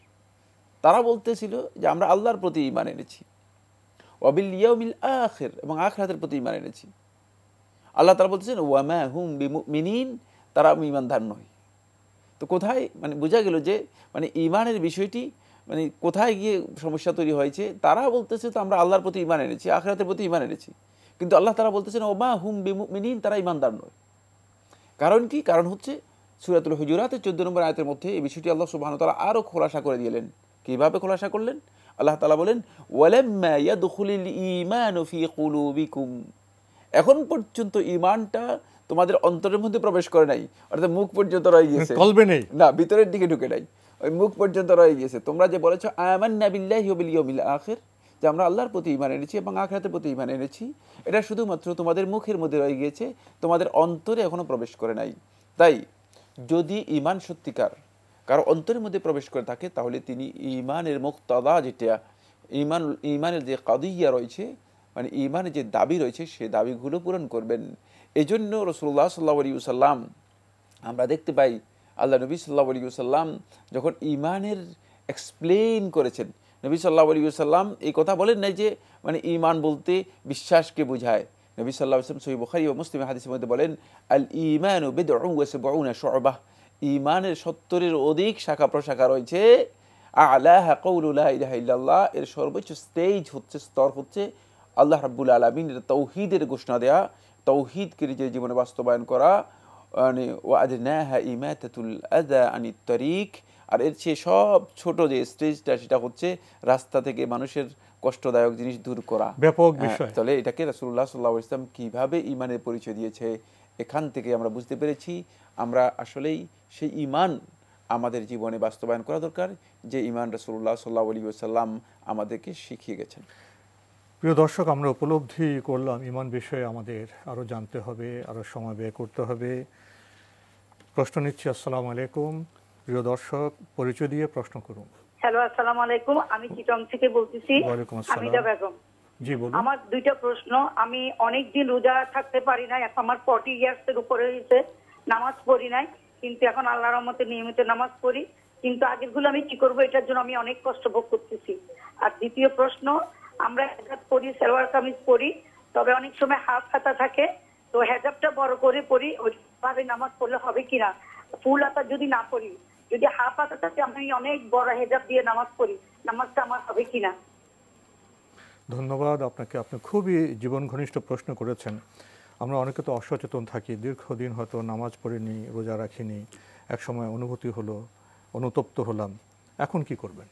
C: তারা বলতেছিল যে আমরা আল্লাহর প্রতি ঈমান এনেছি, ওয়া বিল ইয়াউমিল আখির, এবং আখিরাতের প্রতি ঈমান এনেছি। আল্লাহ তাআলা বলতেছেন ওয়া মা হুম বিমুমিনিন, তারা ঈমানদার নয়। তো কোথায় মানে বোঝা গেল যে মানে ঈমানের বিষয়টি মানে কোথায় গিয়ে সমস্যা তৈরি হয়েছে, তারা বলতেছে তো আমরা আল্লাহর প্রতি ঈমান এনেছি, আখিরাতের প্রতি ঈমান এনেছি, কিন্তু আল্লাহ তাআলা বলতেছেন ওমা হুম বিমুমিনিন, তারা ঈমানদার নয়। কারণ কি? কারণ হচ্ছে সূরাতুল হুজুরাতের 14 নম্বর আয়াতের মধ্যে এই বিষয়টি আল্লাহ সুবহানাহু ওয়া তাআলা আরো খোলাসা করে দিলেন। কিভাবে খোলাসা করলেন? আল্লাহ তাআলা বলেন ওয়ালাম্মা ইয়াদখুলুল ঈমানু ফি কুলুবিকুম, এখন পর্যন্ত ঈমানটা তোমাদের অন্তরের মধ্যে প্রবেশ করে নাই, অর্থাৎ মুখ পর্যন্ত রয়ে গিয়েছে,
B: কলবে নেই,
C: না ভিতরের দিকে ঢুকে নাই, ওই মুখ পর্যন্ত রয়ে গিয়েছে। তোমরা যে বলেছো আমান্না বিল্লাহি ওয়া বিল ইয়াউমিল আখির, যে আমরা আল্লাহর প্রতি ঈমান এনেছি এবং আখিরাতের প্রতি ঈমান এনেছি, এটা শুধুমাত্র তোমাদের মুখের মধ্যে রয়ে গিয়েছে, তোমাদের অন্তরে এখনো প্রবেশ করে নাই। তাই যদি ঈমান সত্যিকার কারো অন্তরের মধ্যে প্রবেশ করে থাকে, তাহলে তিনি ঈমানের মুক্তাদা, যেটা ঈমানের যে কাদিয়া রয়েছে, মানে ঈমানের যে দাবি রয়েছে, সেই দাবিগুলো পূরণ করবেন। এজন্য রাসূলুল্লাহ সাল্লাল্লাহু আলাইহি ওয়াসাল্লাম আমরা দেখতে পাই, আল্লাহ নবী সাল্লাল্লাহু আলাইহি ওয়াসাল্লাম যখন ঈমানের এক্সপ্লেইন করেছেন, নবী সাল্লাল্লাহু আলাইহি ওয়াসাল্লাম এই কথা বলেন নাই যে মানে ঈমান বলতে বিশ্বাসকে বোঝায়। নবী সাল্লাল্লাহু আলাইহি ওয়াসাল্লাম সহিহ বুখারী ও মুসলিম হাদিসের মধ্যে বলেন আল ঈমানু বিদউন ওয়া সাবউনা শু'বাহ, ঈমানের 70-এর অধিক শাখা প্রশাখা রয়েছে। আ'লাহা কাউলু লা ইলাহা ইল্লাল্লাহ, এর সর্বোচ্চ স্টেজ হচ্ছে, স্তর হচ্ছে আল্লাহ রাব্বুল আলামিনের তাওহীদের ঘোষণা দেয়া, তাওহীদকে নিজের জীবনে বাস্তবায়ন করা, মানে ওয়া আদনাহা ইমাতাতুল আযা আনিত তারিক, আর এর চেয়ে সব ছোট যে স্টেজটা সেটা হচ্ছে রাস্তা থেকে মানুষের কষ্টদায়ক জিনিস দূর করা,
B: ব্যাপক বিষয়।
C: তাহলে এটাকে রাসূলুল্লাহ সাল্লাল্লাহু আলাইহি ওয়াসাল্লাম কিভাবে ঈমানের পরিচয় দিয়েছে, এখান থেকে আমরা বুঝতে পেরেছি আমরা আসলেই সেই ঈমান আমাদের জীবনে বাস্তবায়ন করা দরকার, যে ঈমান রাসূলুল্লাহ সাল্লাল্লাহু আলাইহি ওয়াসাল্লাম আমাদেরকে শিখিয়ে গেছেন।
B: প্রিয় দর্শক, আমরা উপলব্ধি করলাম ঈমান বিষয়ে আমাদের আরও জানতে হবে, আরও সময় ব্যয় করতে হবে। প্রশ্ন নিচ্ছি। আসসালামু আলাইকুম। প্রিয় দর্শক, পরিচয় দিয়ে প্রশ্ন করুন।
M: হ্যালো, আসসালামু আলাইকুম। আমি চিটং থেকে বলতেছি।
B: ওয়ালাইকুম আসসালাম।
M: হামিদা বেগম।
B: জি বলুন।
M: আমার দুইটা প্রশ্ন। আমি অনেক দিন রোজা থাকতে পারি না, এখন আমার 40 ইয়ার্সের উপরে হয়েছে, নামাজ পড়ি নাই, কিন্তু এখন আল্লাহর রহমতে নিয়মিত নামাজ পড়ি, কিন্তু আগেরগুলো আমি কি করবো, এটার জন্য আমি অনেক কষ্ট ভোগ করতেছি। আর দ্বিতীয় প্রশ্ন, আমরা হেজাব পরি, সালোয়ার কামিজ পরি, তবে অনেক সময় হাফ হাতা থাকে, তো হেজাবটা বড় করে পরি, ওইভাবে নামাজ পড়লে হবে কিনা? ফুল হাতা যদি না পড়ি, যদি হাফ হাতা থাকে, আমি অনেক বড় হেজাব দিয়ে নামাজ পড়ি, নামাজটা আমার হবে কিনা?
B: ধন্যবাদ আপনাকে, আপনি খুবই জীবন ঘনিষ্ঠ প্রশ্ন করেছেন। আমরা অনেকে তো অসচেতন থাকি, দীর্ঘদিন হয়তো নামাজ পড়িনি, রোজা রাখিনি, একসময় অনুভূতি হলো, অনুতপ্ত হলাম, এখন কি করবেন?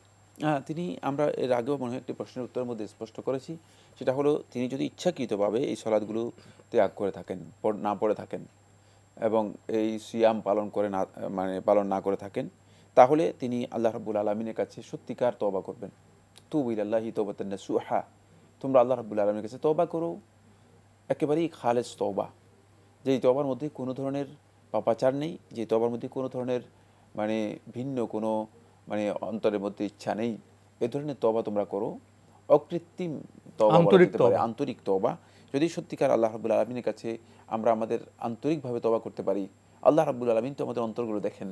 C: আমরা এর আগেও মনে হয় একটি প্রশ্নের উত্তরের মধ্যে স্পষ্ট করেছি, সেটা হলো তিনি যদি ইচ্ছাকৃতভাবে এই সালাতগুলো ত্যাগ করে থাকেন, না পড়ে থাকেন, এবং এই সিয়াম পালন না করে থাকেন, তাহলে তিনি আল্লাহ রাব্বুল আলামিনের কাছে সত্যিকার তওবা করবেন। তুবু ইলাল্লাহি তাওবাতান নাসুহা, তোমরা আল্লাহ রাব্বুল আলামিনের কাছে তওবা করো, একেবারেই খালেস তওবা, যেই তওবার মধ্যে কোনো ধরনের পাপাচার নেই, যে তওবার মধ্যে কোনো ধরনের ভিন্ন কোনো অন্তরের মধ্যে ইচ্ছা নেই, এ ধরনের তওবা তোমরা করো। অকৃত্রিম তওবা, আন্তরিক তওবা। যদি সত্যিকার আল্লাহ রাব্বুল আলামিনের কাছে আমরা আমাদের আন্তরিকভাবে তওবা করতে পারি, আল্লাহ রাব্বুল আলামিন তো আমাদের অন্তরগুলো দেখেন,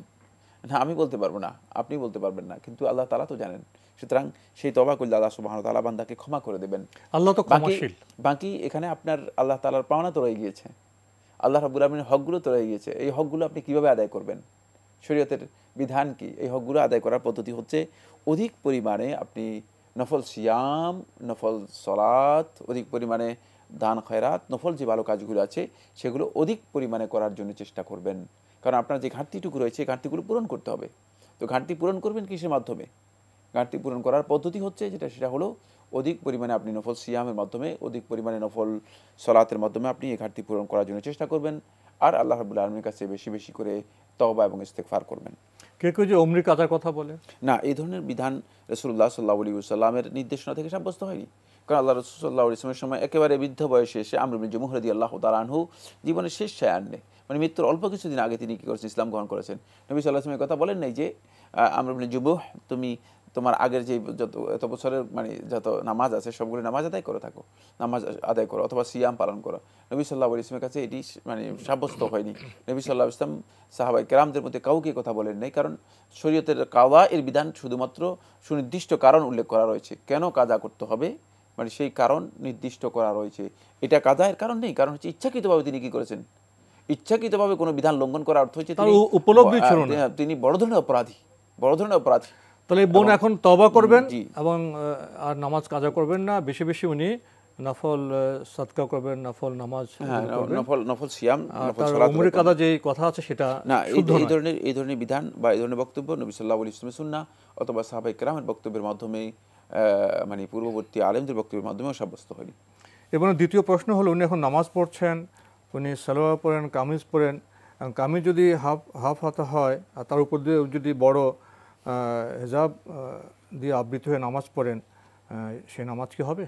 C: না আমি বলতে পারবো না, আপনি বলতে পারবেন না, কিন্তু আল্লাহ তাআলা তো জানেন। সুতরাং সেই তওবা করলে আল্লাহ সুবহানাহু ওয়া তাআলা বান্দাকে ক্ষমা করে দেবেন।
B: আল্লাহ তো ক্ষমাশীল।
C: বাকি এখানে আপনার আল্লাহ তাআলার পাওনা তো রয়ে গিয়েছে, আল্লাহ রাব্বুল আলামিনের হকগুলো তো রয়ে গিয়েছে। এই হকগুলো আপনি কিভাবে আদায় করবেন? শরীয়তের বিধান কি? এই হকগুলো আদায় করার পদ্ধতি হচ্ছে অধিক পরিমাণে আপনি নফল সিয়াম, নফল সালাত, অধিক পরিমাণে দান খয়রাত, নফল যে ভালো কাজগুলো আছে সেগুলো অধিক পরিমাণে করার জন্য চেষ্টা করবেন। কারণ আপনার যে ঘাটতিটুকু রয়েছে, ঘাটতিগুলো পূরণ করতে হবে। তো ঘাটতি পূরণ করবেন কিসের মাধ্যমে? ঘাটতি পূরণ করার পদ্ধতি হচ্ছে সেটা হলো অধিক পরিমাণে আপনি নফল সিয়ামের মাধ্যমে, অধিক পরিমাণে নফল সালাতের মাধ্যমে আপনি এই ঘাটতি পূরণ করার জন্য চেষ্টা করবেন, আর আল্লাহ রাব্বুল আলামিনের কাছে বেশি বেশি করে তওবা এবং ইস্তেগফার করবেন।
B: কেউ যে উমরি কাজার কথা বলে,
C: না, এই ধরনের বিধান রাসূলুল্লাহ সাল্লাল্লাহু আলাইহি ওয়াসাল্লামের নির্দেশনা থেকে সাব্যস্ত হয়নি। কারণ আল্লাহ রাসূল সাল্লাল্লাহু আলাইহি ওয়াসাল্লামের সময় একেবারে বৃদ্ধ বয়সে এসে আমর ইবনে জুমুহ রাদিয়াল্লাহু তাআলা আনহু জীবনের শেষ সায়ান্নে, মৃত্যুর অল্প কিছুদিন আগে তিনি কি করেছেন? ইসলাম গ্রহণ করেছেন। নবী সাল্লাল্লাহু আলাইহি ওয়াসাল্লাম কথা বলেন নাই যে আমর ইবনে জুমুহ, তুমি তোমার আগের যে এত বছরের যত নামাজ আছে সবগুলো নামাজ আদায় করে থাকো, নামাজ আদায় করো অথবা সিয়াম পালন করো। নবী সাল্লাল্লাহু আলাইহি ওয়াসাল্লামের কাছে এটি সাব্যস্ত হয়নি। নবী সাল্লাল্লাহু আলাইহি ওয়াসাল্লাম সাহাবায়ে কেরামদের মধ্যে কাউকে কথা বলেন নাই, কারণ শরীয়তের কাওয়া এর বিধান শুধুমাত্র সুনির্দিষ্ট কারণ উল্লেখ করা রয়েছে, কেন কাজা করতে হবে সেই কারণ নির্দিষ্ট করা রয়েছে। এটা কাজায়ের কারণ নেই, কারণ হচ্ছে ইচ্ছাকৃতভাবে তিনি কি করেছেন? ইচ্ছাকৃতভাবে কোনো বিধান লঙ্ঘন করার অর্থ হচ্ছে তিনি বড় ধরনের অপরাধী, বড় ধরনের অপরাধী।
B: তাহলে বোন এখন তওবা করবেন এবং আর নামাজ কাজা করবেন না, বেশি বেশি উনি নফল সাদকা করবেন, নফল নামাজ করবেন,
C: নফল সিয়াম,
B: নফল সালাত। উমরে কাদা যে কথা আছে সেটা
C: না, এই ধরনের বিধান বা এই ধরনের বক্তব্য নবী সাল্লাল্লাহু আলাইহি ওয়াসাল্লামের সুন্নাহ অথবা সাহাবায়ে কেরামের বক্তব্যের মাধ্যমে মানে পূর্ববর্তী আলেমদের বক্তব্যের মাধ্যমেও সাব্যস্ত হয়নি।
B: এবং দ্বিতীয় প্রশ্ন হলো, উনি এখন নামাজ পড়ছেন, উনি সালোয়ার পরেন, কামিজ পরেন, কামিজ যদি হাফ হাতা হয় আর তার উপর দিয়ে যদি বড় হিজাব দিয়ে আবৃত হয়ে নামাজ পড়েন, সে নামাজ কি হবে?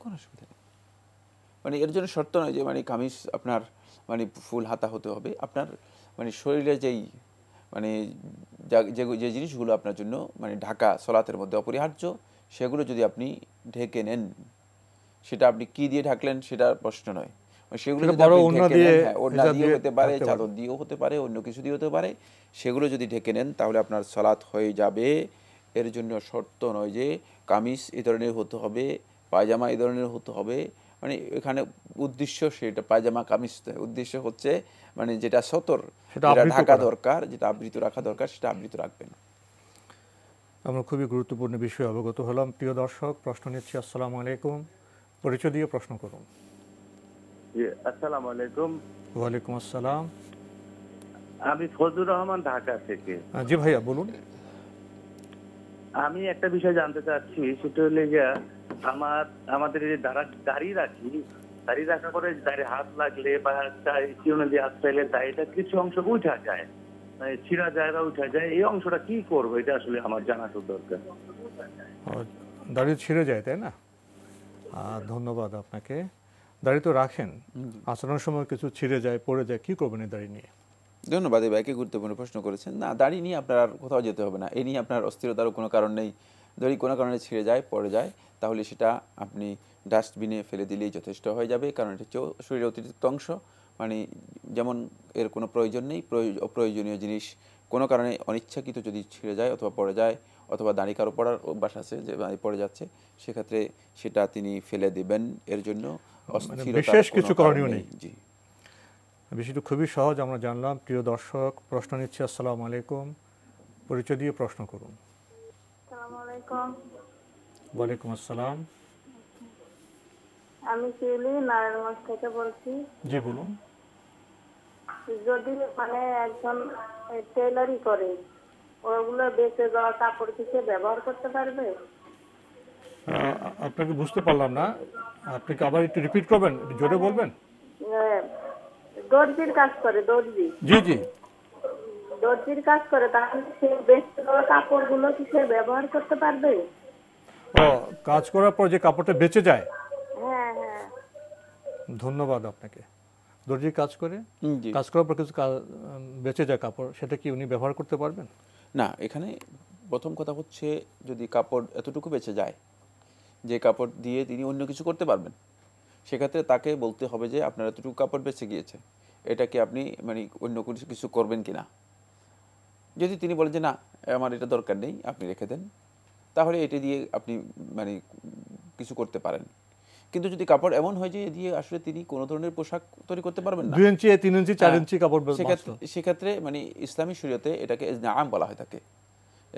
C: কোনো অসুবিধা নেই। মানে এর জন্য শর্ত নয় যে মানে কামিজ আপনার মানে ফুল হাতা হতে হবে। আপনার মানে শরীরে যেই মানে যে জিনিসগুলো আপনার জন্য মানে ঢাকা সলাতের মধ্যে অপরিহার্য, সেগুলো যদি আপনি ঢেকে নেন, সেটা আপনি কি দিয়ে ঢাকলেন সেটা প্রশ্ন নয়। সেগুলো যদি ওড়না দিয়ে হতে পারে, চাদর দিয়েও হতে পারে, অন্য কিছু দিয়ে হতে পারে, সেগুলো যদি ঢেকে নেন তাহলে আপনার সালাত হয়ে যাবে। এর জন্য শর্ত নয় যে কামিজ এই ধরনের হতে হবে, পায়জামা এই ধরনের হতে হবে। মানে এখানে উদ্দেশ্য সেটা পায়জামা কামিজ, উদ্দেশ্য হচ্ছে মানে যেটা সতর, যেটা ঢাকা দরকার, যেটা আবৃত রাখা দরকার, সেটা আবৃত রাখবেন।
B: আমরা খুবই গুরুত্বপূর্ণ বিষয়ে অবগত হলাম। প্রিয় দর্শক, প্রশ্ন নিচ্ছি। আসসালামু আলাইকুম, পরিচয় দিয়ে প্রশ্ন করুন।
N: আসসালামু আলাইকুম।
B: ওয়ালাইকুম আসসালাম।
N: আমি ফজলুর রহমান, ঢাকা থেকে।
B: জি ভাইয়া বলুন।
N: আমি একটা বিষয় জানতে চাচ্ছি, সেটা হলে যে আমাদের যে দাড়ি রাখি, দাড়ি রাখার পরে দাড়ি হাত লাগলে বা চিরুনি দিয়ে হাত চাইলে দাড়িটা কিছু অংশ উঠা যায়, ছিঁড়া যায় বা উঠা যায়, এই অংশটা কি করবো? এটা আসলে আমার জানা খুব দরকার।
B: দাড়ি ছিঁড়ে যায়, তাই না? ধন্যবাদ আপনাকে। দাড়ি তো রাখেন, আচরণের সময় কিছু ছিঁড়ে যায়, পড়ে যায়, কি করবেন এই দাড়ি নিয়ে?
C: ধন্যবাদ, এই ভাইকে গুরুত্বপূর্ণ প্রশ্ন করেছেন। না, দাড়ি নিয়ে আপনার আর কোথাও যেতে হবে না, এ নিয়ে আপনার অস্থিরতারও কোনো কারণ নেই। যদি কোনো কারণে ছিঁড়ে যায়, পড়ে যায়, তাহলে সেটা আপনি ডাস্টবিনে ফেলে দিলেই যথেষ্ট হয়ে যাবে। কারণ এটা হচ্ছে শরীরের অতিরিক্ত অংশ, মানে যেমন এর কোনো প্রয়োজন নেই। অপ্রয়োজনীয় জিনিস কোনো কারণে অনিচ্ছাকৃত যদি ছিঁড়ে যায় অথবা পড়ে যায়, অথবা দাড়ি কারো পড়ার অভ্যাস আছে যে পড়ে যাচ্ছে, সেক্ষেত্রে সেটা তিনি ফেলে দিবেন। এর জন্য
B: বিশেষ কিছু করণীয় নেই। জি, বিষয়টি খুবই সহজ, আমরা জানলাম। প্রিয় দর্শক, প্রশ্ন নিচ্ছি। আসসালামু আলাইকুম, পরিচয় দিয়ে প্রশ্ন করুন। ওয়ালাইকুম আসসালাম।
O: আমি শিউলি, নারায়ণগঞ্জ থেকে বলছি।
B: জি বলুন।
O: যদি মানে একজন টেলারি করে, ওগুলো বেঁচে যাওয়া কাপড় কি সে ব্যবহার করতে পারবে?
B: আপনাকে বুঝতে পারলাম না, আপনি কি আবার একটু রিপিট করবেন, জোরে বলবেন?
O: দর্জির কাজ করে, দর্জি।
B: জি জি,
O: দর্জির কাজ করে, তাহলে সে বেঁচে যাওয়া কাপড়গুলো কি সে ব্যবহার করতে পারবে?
B: ও, কাজ করার পর যে কাপড়টা বেঁচে যায়?
O: হ্যাঁ হ্যাঁ।
B: ধন্যবাদ আপনাকে। দর্জি কাজ করে, কাজ করার পর কিছু বেঁচে যায় কাপড়, সেটা কি উনি ব্যবহার করতে পারবেন?
C: না, এখানে প্রথম কথা হচ্ছে যদি কাপড় এতটুকু বেঁচে যায় যে কাপড় দিয়ে তিনি অন্য কিছু করতে পারবেন, সেক্ষেত্রে তাকে বলতে হবে যে আপনার এতটুকু কাপড় বেঁচে গিয়েছে, এটাকে আপনি মানে অন্য কিছু করবেন কিনা। যদি তিনি বলেন যে না, আমার এটা দরকার নেই, আপনি রেখে দেন, তাহলে এটা দিয়ে আপনি মানে কিছু করতে পারেন। কিন্তু যদি কাপড় এমন হয় যে দিয়ে আসলে তিনি কোনো ধরনের পোশাক তৈরি করতে পারবেন না,
B: 2 ইঞ্চি 3 ইঞ্চি 4 ইঞ্চি কাপড়,
C: সেক্ষেত্রে মানে ইসলামী শরীয়তে এটাকে ইজনে আম বলা হয় থাকে।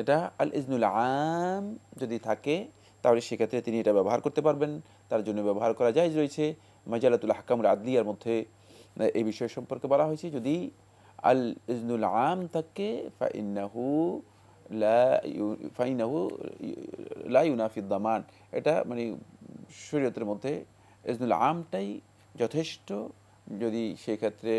C: এটা আল ইজনুল আম যদি থাকে, তাহলে সেক্ষেত্রে তিনি এটা ব্যবহার করতে পারবেন, তার জন্য ব্যবহার করা জায়েজ রয়েছে। মাজালাতুল আহকামুল আদলিয়ার মধ্যে এই বিষয় সম্পর্কে বলা হয়েছে, যদি আল ইজনুল আম থাকে ফাইন্নাহু লা ইউনাফি দামান, এটা মানে শরীয়তের মধ্যে ইজনুল আমটাই যথেষ্ট। যদি সেক্ষেত্রে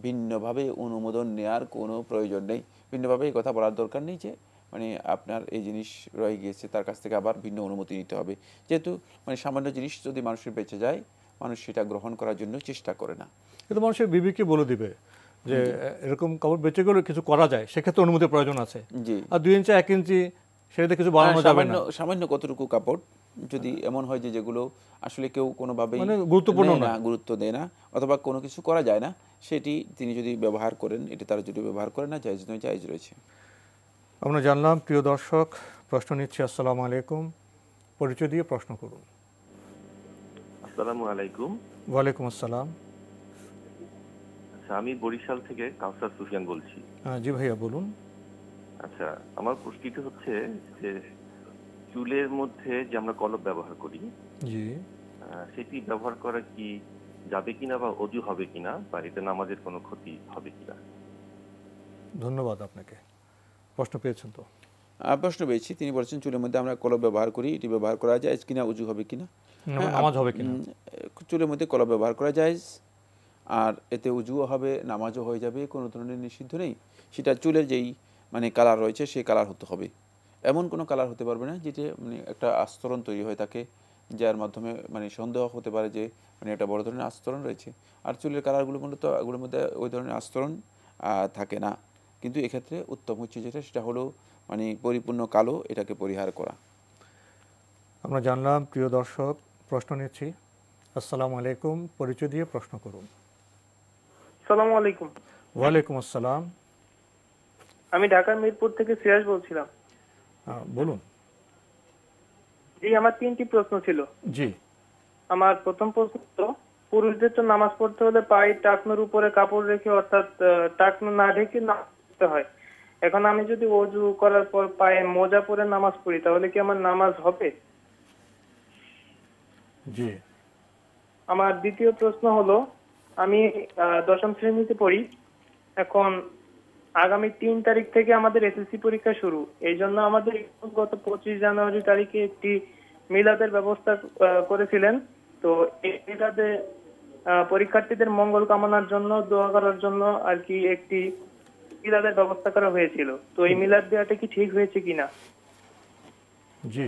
C: ভিন্নভাবে অনুমোদন নেওয়ার কোনো প্রয়োজন নেই, ভিন্নভাবে এই কথা বলার দরকার নেই যে মানে আপনার এই জিনিস রয়ে গিয়েছে, তার কাছ থেকে আবার ভিন্ন অনুমতি নিতে হবে। যেহেতু মানে সামান্য জিনিস যদি মানুষের বেঁচে যায়, মানুষ সেটা গ্রহণ করার জন্য চেষ্টা করে না।
B: কিন্তু মানুষের বিবেকে বলে দিবে যে এরকম কাপড় বেঁচে গেলে কিছু করা যায়, সেক্ষেত্রে অনুমতির প্রয়োজন আছে।
C: জি,
B: আর 2 ইঞ্চি 1 ইঞ্চি সেটাতে কিছু বাড়ানো যাবে না।
C: সামান্য কতটুকু কাপড় যদি এমন হয় যে যেগুলো আসলে কেউ কোনোভাবেই
B: মানে গুরুত্বপূর্ণ না,
C: গুরুত্ব দেয় না, অথবা কোনো কিছু করা যায় না, সেটি তিনি যদি ব্যবহার করেন, এটি তারা যদি ব্যবহার করেন না, জায়েজ নয়, জায়েজ রয়েছে।
B: আমরা জানলাম। প্রিয় দর্শক, প্রশ্ন নিচ্ছি। আসসালামু আলাইকুম, পরিচয় দিয়ে প্রশ্ন করুন।
E: আসসালামু আলাইকুম।
B: ওয়ালাইকুম আসসালাম।
E: আচ্ছা, আমি বরিশাল থেকে কাউসার সুফিয়ান বলছি।
B: জি ভাইয়া বলুন।
E: আচ্ছা, আমার প্রশ্নটি হচ্ছে যে চুলের মধ্যে যে আমরা কলপ ব্যবহার করি,
B: জি,
E: সেটি ব্যবহার করা কি যাবে কিনা বা অজু হবে কিনা, বা এতে নামাজের কোনো ক্ষতি হবে কিনা?
B: ধন্যবাদ আপনাকে। প্রশ্ন পেয়েছেন তো?
C: প্রশ্ন পেয়েছি। তিনি বলেছেন চুলের মধ্যে আমরা কলপ ব্যবহার করি, এটি ব্যবহার করা যায় কিনা, উজু হবে কিনা,
B: নামাজ হবে কিনা।
C: চুলের মধ্যে কলপ ব্যবহার করা যায়, আর এতে উজুও হবে, নামাজও হয়ে যাবে, কোনো ধরনের নিষিদ্ধ নেই। সেটা চুলের যেই মানে কালার রয়েছে সেই কালার হতে হবে, এমন কোনো কালার হতে পারবে না যেটা মানে একটা আস্তরণ তৈরি হয়ে থাকে, যার মাধ্যমে মানে সন্দেহ হতে পারে যে মানে একটা বড় ধরনের আস্তরণ রয়েছে। আর চুলের কালারগুলো মূলত এগুলোর মধ্যে ওই ধরনের আস্তরণ থাকে না। কিন্তু এক্ষেত্রে উত্তম হচ্ছে যেটা, সেটা হলো মানে পরিপূর্ণ কালো, এটাকে পরিহার করা।
B: আমরা জানলাম। প্রিয় দর্শক, প্রশ্ন নিচ্ছি। আসসালামু আলাইকুম, পরিচয় দিয়ে প্রশ্ন করুন।
P: আসসালামু আলাইকুম।
B: ওয়ালাইকুম আসসালাম।
P: আমি ঢাকার মিরপুর থেকে সিরাজ বলছিলাম।
B: বলুন।
P: জি, আমার 3টি প্রশ্ন ছিল।
B: জি।
P: আমার প্রথম প্রশ্ন হলো, পুরুষদের তো নামাজ পড়তে হলে পায়ে টাকনুর উপরে কাপড় রেখে, অর্থাৎ টাকনু না ঢেকে নামাজ পড়তে হয়। এখন আমি যদি ওযু করার পর পায়ে মোজা পরে নামাজ পড়ি, তাহলে কি আমার নামাজ হবে?
B: জি।
P: আমার দ্বিতীয় প্রশ্ন হলো, আমি 10ম শ্রেণীতে পড়ি। এখন আগামী 3 তারিখ থেকে আমাদের এসএসসি পরীক্ষা শুরু। এই জন্য আমাদের গত 25 জানুয়ারি তারিখে একটি মিলাদের ব্যবস্থা করেছিলেন। তো এই মিলাদে পরীক্ষার্থীদের মঙ্গল কামনার জন্য, দোয়া করার জন্য আর কি একটি মিলাদের ব্যবস্থা করা হয়েছিল। তো এই মিলাদ দেওয়াটা কি ঠিক হয়েছে কিনা?
B: জি।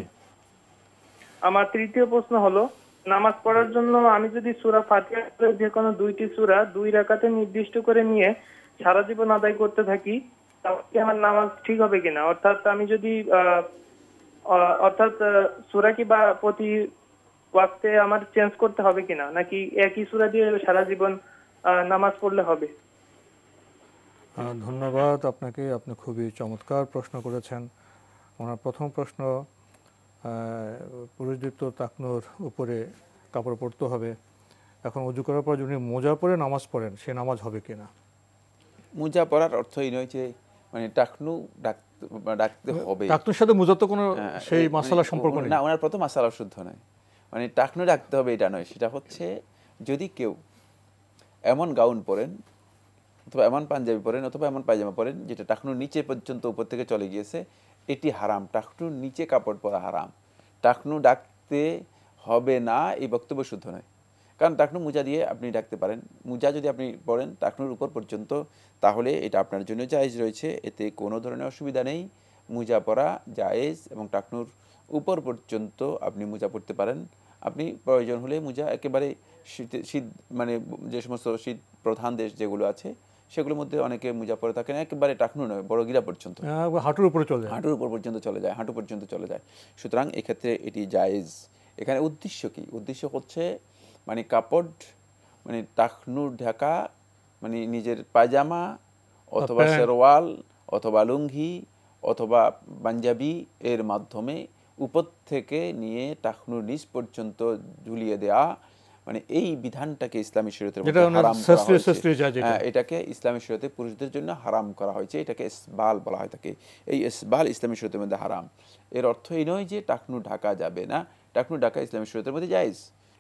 P: আমার তৃতীয় প্রশ্ন হলো, নামাজ পড়ার জন্য আমি যদি সূরা ফাতিহার যে কোনো 2টি সূরা 2 রাকাতে নির্দিষ্ট করে নিয়ে সারা জীবন আদায় করতে থাকি, তাহলে কি আমার নামাজ ঠিক হবে কিনা? অর্থাৎ আমি যদি সূরা কি বা প্রতি ওয়াক্তে আমার চেঞ্জ করতে হবে কিনা, নাকি একই সূরা দিয়ে সারা জীবন নামাজ পড়লে হবে?
B: ধন্যবাদ আপনাকে। আপনি খুবই চমৎকার প্রশ্ন করেছেন। ওনার প্রথম প্রশ্ন, পুরুষদের তো টাকনুর উপরে কাপড় পরতে হবে, এখন ওযু করার পর যদি মোজা পরে নামাজ পড়েন, সে নামাজ হবে কিনা?
C: মোজা পরার অর্থ এই নয় যে মানে টাকনু ডাকতে হবে।
B: টাকনুর সাথে মোজা তো কোনো সেই মাসালা সম্পর্ক নেই।
C: না, ওনার প্রথম মাসালা শুদ্ধ নয়, মানে টাকনু ডাকতে হবে এটা নয়। সেটা হচ্ছে যদি কেউ এমন গাউন পরেন, অথবা এমন পাঞ্জাবি পরেন, অথবা এমন পায়জামা পরেন যেটা টাকনুর নিচে পর্যন্ত উপর থেকে চলে গিয়েছে, এটি হারাম। টাকনুর নিচে কাপড় পরা হারাম। টাকনু ডাকতে হবে না, এই বক্তব্য শুদ্ধ নয়। কারণ টাকনু মোজা দিয়ে আপনি ডাকতে পারেন। মোজা যদি আপনি পরেন টাকনুর উপর পর্যন্ত, তাহলে এটা আপনার জন্য জায়েজ রয়েছে, এতে কোনো ধরনের অসুবিধা নেই। মোজা পরা জায়েজ, এবং টাকনুর উপর পর্যন্ত আপনি মোজা পরতে পারেন। আপনি প্রয়োজন হলে মোজা একেবারে শীত মানে যে সমস্ত শীত প্রধান দেশ যেগুলো আছে সেগুলোর মধ্যে অনেকে মোজা পরে থাকেন, একেবারে টাকনু নয়, বড় গিরা পর্যন্ত,
B: হাঁটুর উপরে চলে যায়,
C: হাঁটুর উপর পর্যন্ত চলে যায়, হাঁটু পর্যন্ত চলে যায়। সুতরাং এক্ষেত্রে এটি জায়েজ। এখানে উদ্দেশ্য কি? উদ্দেশ্য হচ্ছে মানে কাপড়, মানে টাকনুর ঢাকা, মানে নিজের পায়জামা অথবা শেরওয়াল অথবা লুঙ্গি অথবা পাঞ্জাবি এর মাধ্যমে উপর থেকে নিয়ে টাকনুর নিচ পর্যন্ত ঝুলিয়ে দেয়া, মানে এই বিধানটাকে ইসলামী শরীয়তের মধ্যে হারাম করা হয়েছে। এটাকে ইসলামী শরীয়তে পুরুষদের জন্য হারাম করা হয়েছে, এটাকে ইসবাল বলা হয় থাকে। এই ইসবাল ইসলামী শরীয়তের মধ্যে হারাম। এর অর্থ এই নয় যে টাকনু ঢাকা যাবে না, টাকনু ঢাকা ইসলামী শরীয়তের মধ্যে জায়েজ।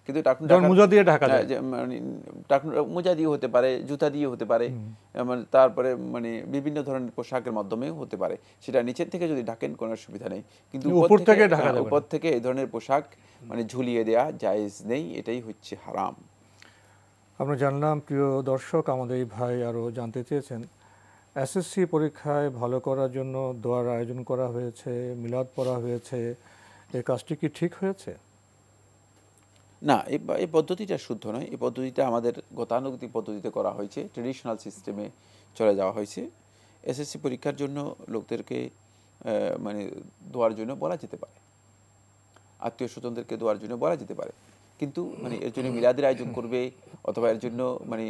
C: কিন্তু টাকনু
B: মোজা দিয়ে ঢাকা যায়,
C: টাকনু মোজা দিয়ে হতে পারে, জুতা দিয়ে হতে পারে, তারপরে মানে বিভিন্ন ধরনের পোশাকের মাধ্যমেও হতে পারে। সেটা নিচের থেকে যদি ঢাকেন কোনো অসুবিধা নেই, কিন্তু উপর থেকে এই ধরনের পোশাক মানে ঝুলিয়ে দেয়া জায়েজ নেই, এটাই হচ্ছে হারাম।
B: আমরা জানলাম। প্রিয় দর্শক, আমাদের এই ভাই আরও জানতে চেয়েছেন, এসএসসি পরীক্ষায় ভালো করার জন্য দোয়ার আয়োজন করা হয়েছে, মিলাদ পড়া হয়েছে, এই কাজটি কি ঠিক হয়েছে?
C: না, এই পদ্ধতিটা শুদ্ধ নয়। এই পদ্ধতিটা আমাদের গতানুগতিক পদ্ধতিতে করা হয়েছে, ট্রেডিশনাল সিস্টেমে চলে যাওয়া হয়েছে। এসএসসি পরীক্ষার জন্য লোকদেরকে মানে দোয়ার জন্য বলা যেতে পারে, আত্মীয় স্বজনদেরকে দোয়ার জন্য বলা যেতে পারে, কিন্তু মানে এর জন্য মিলাদের আয়োজন করবে অথবা এর জন্য মানে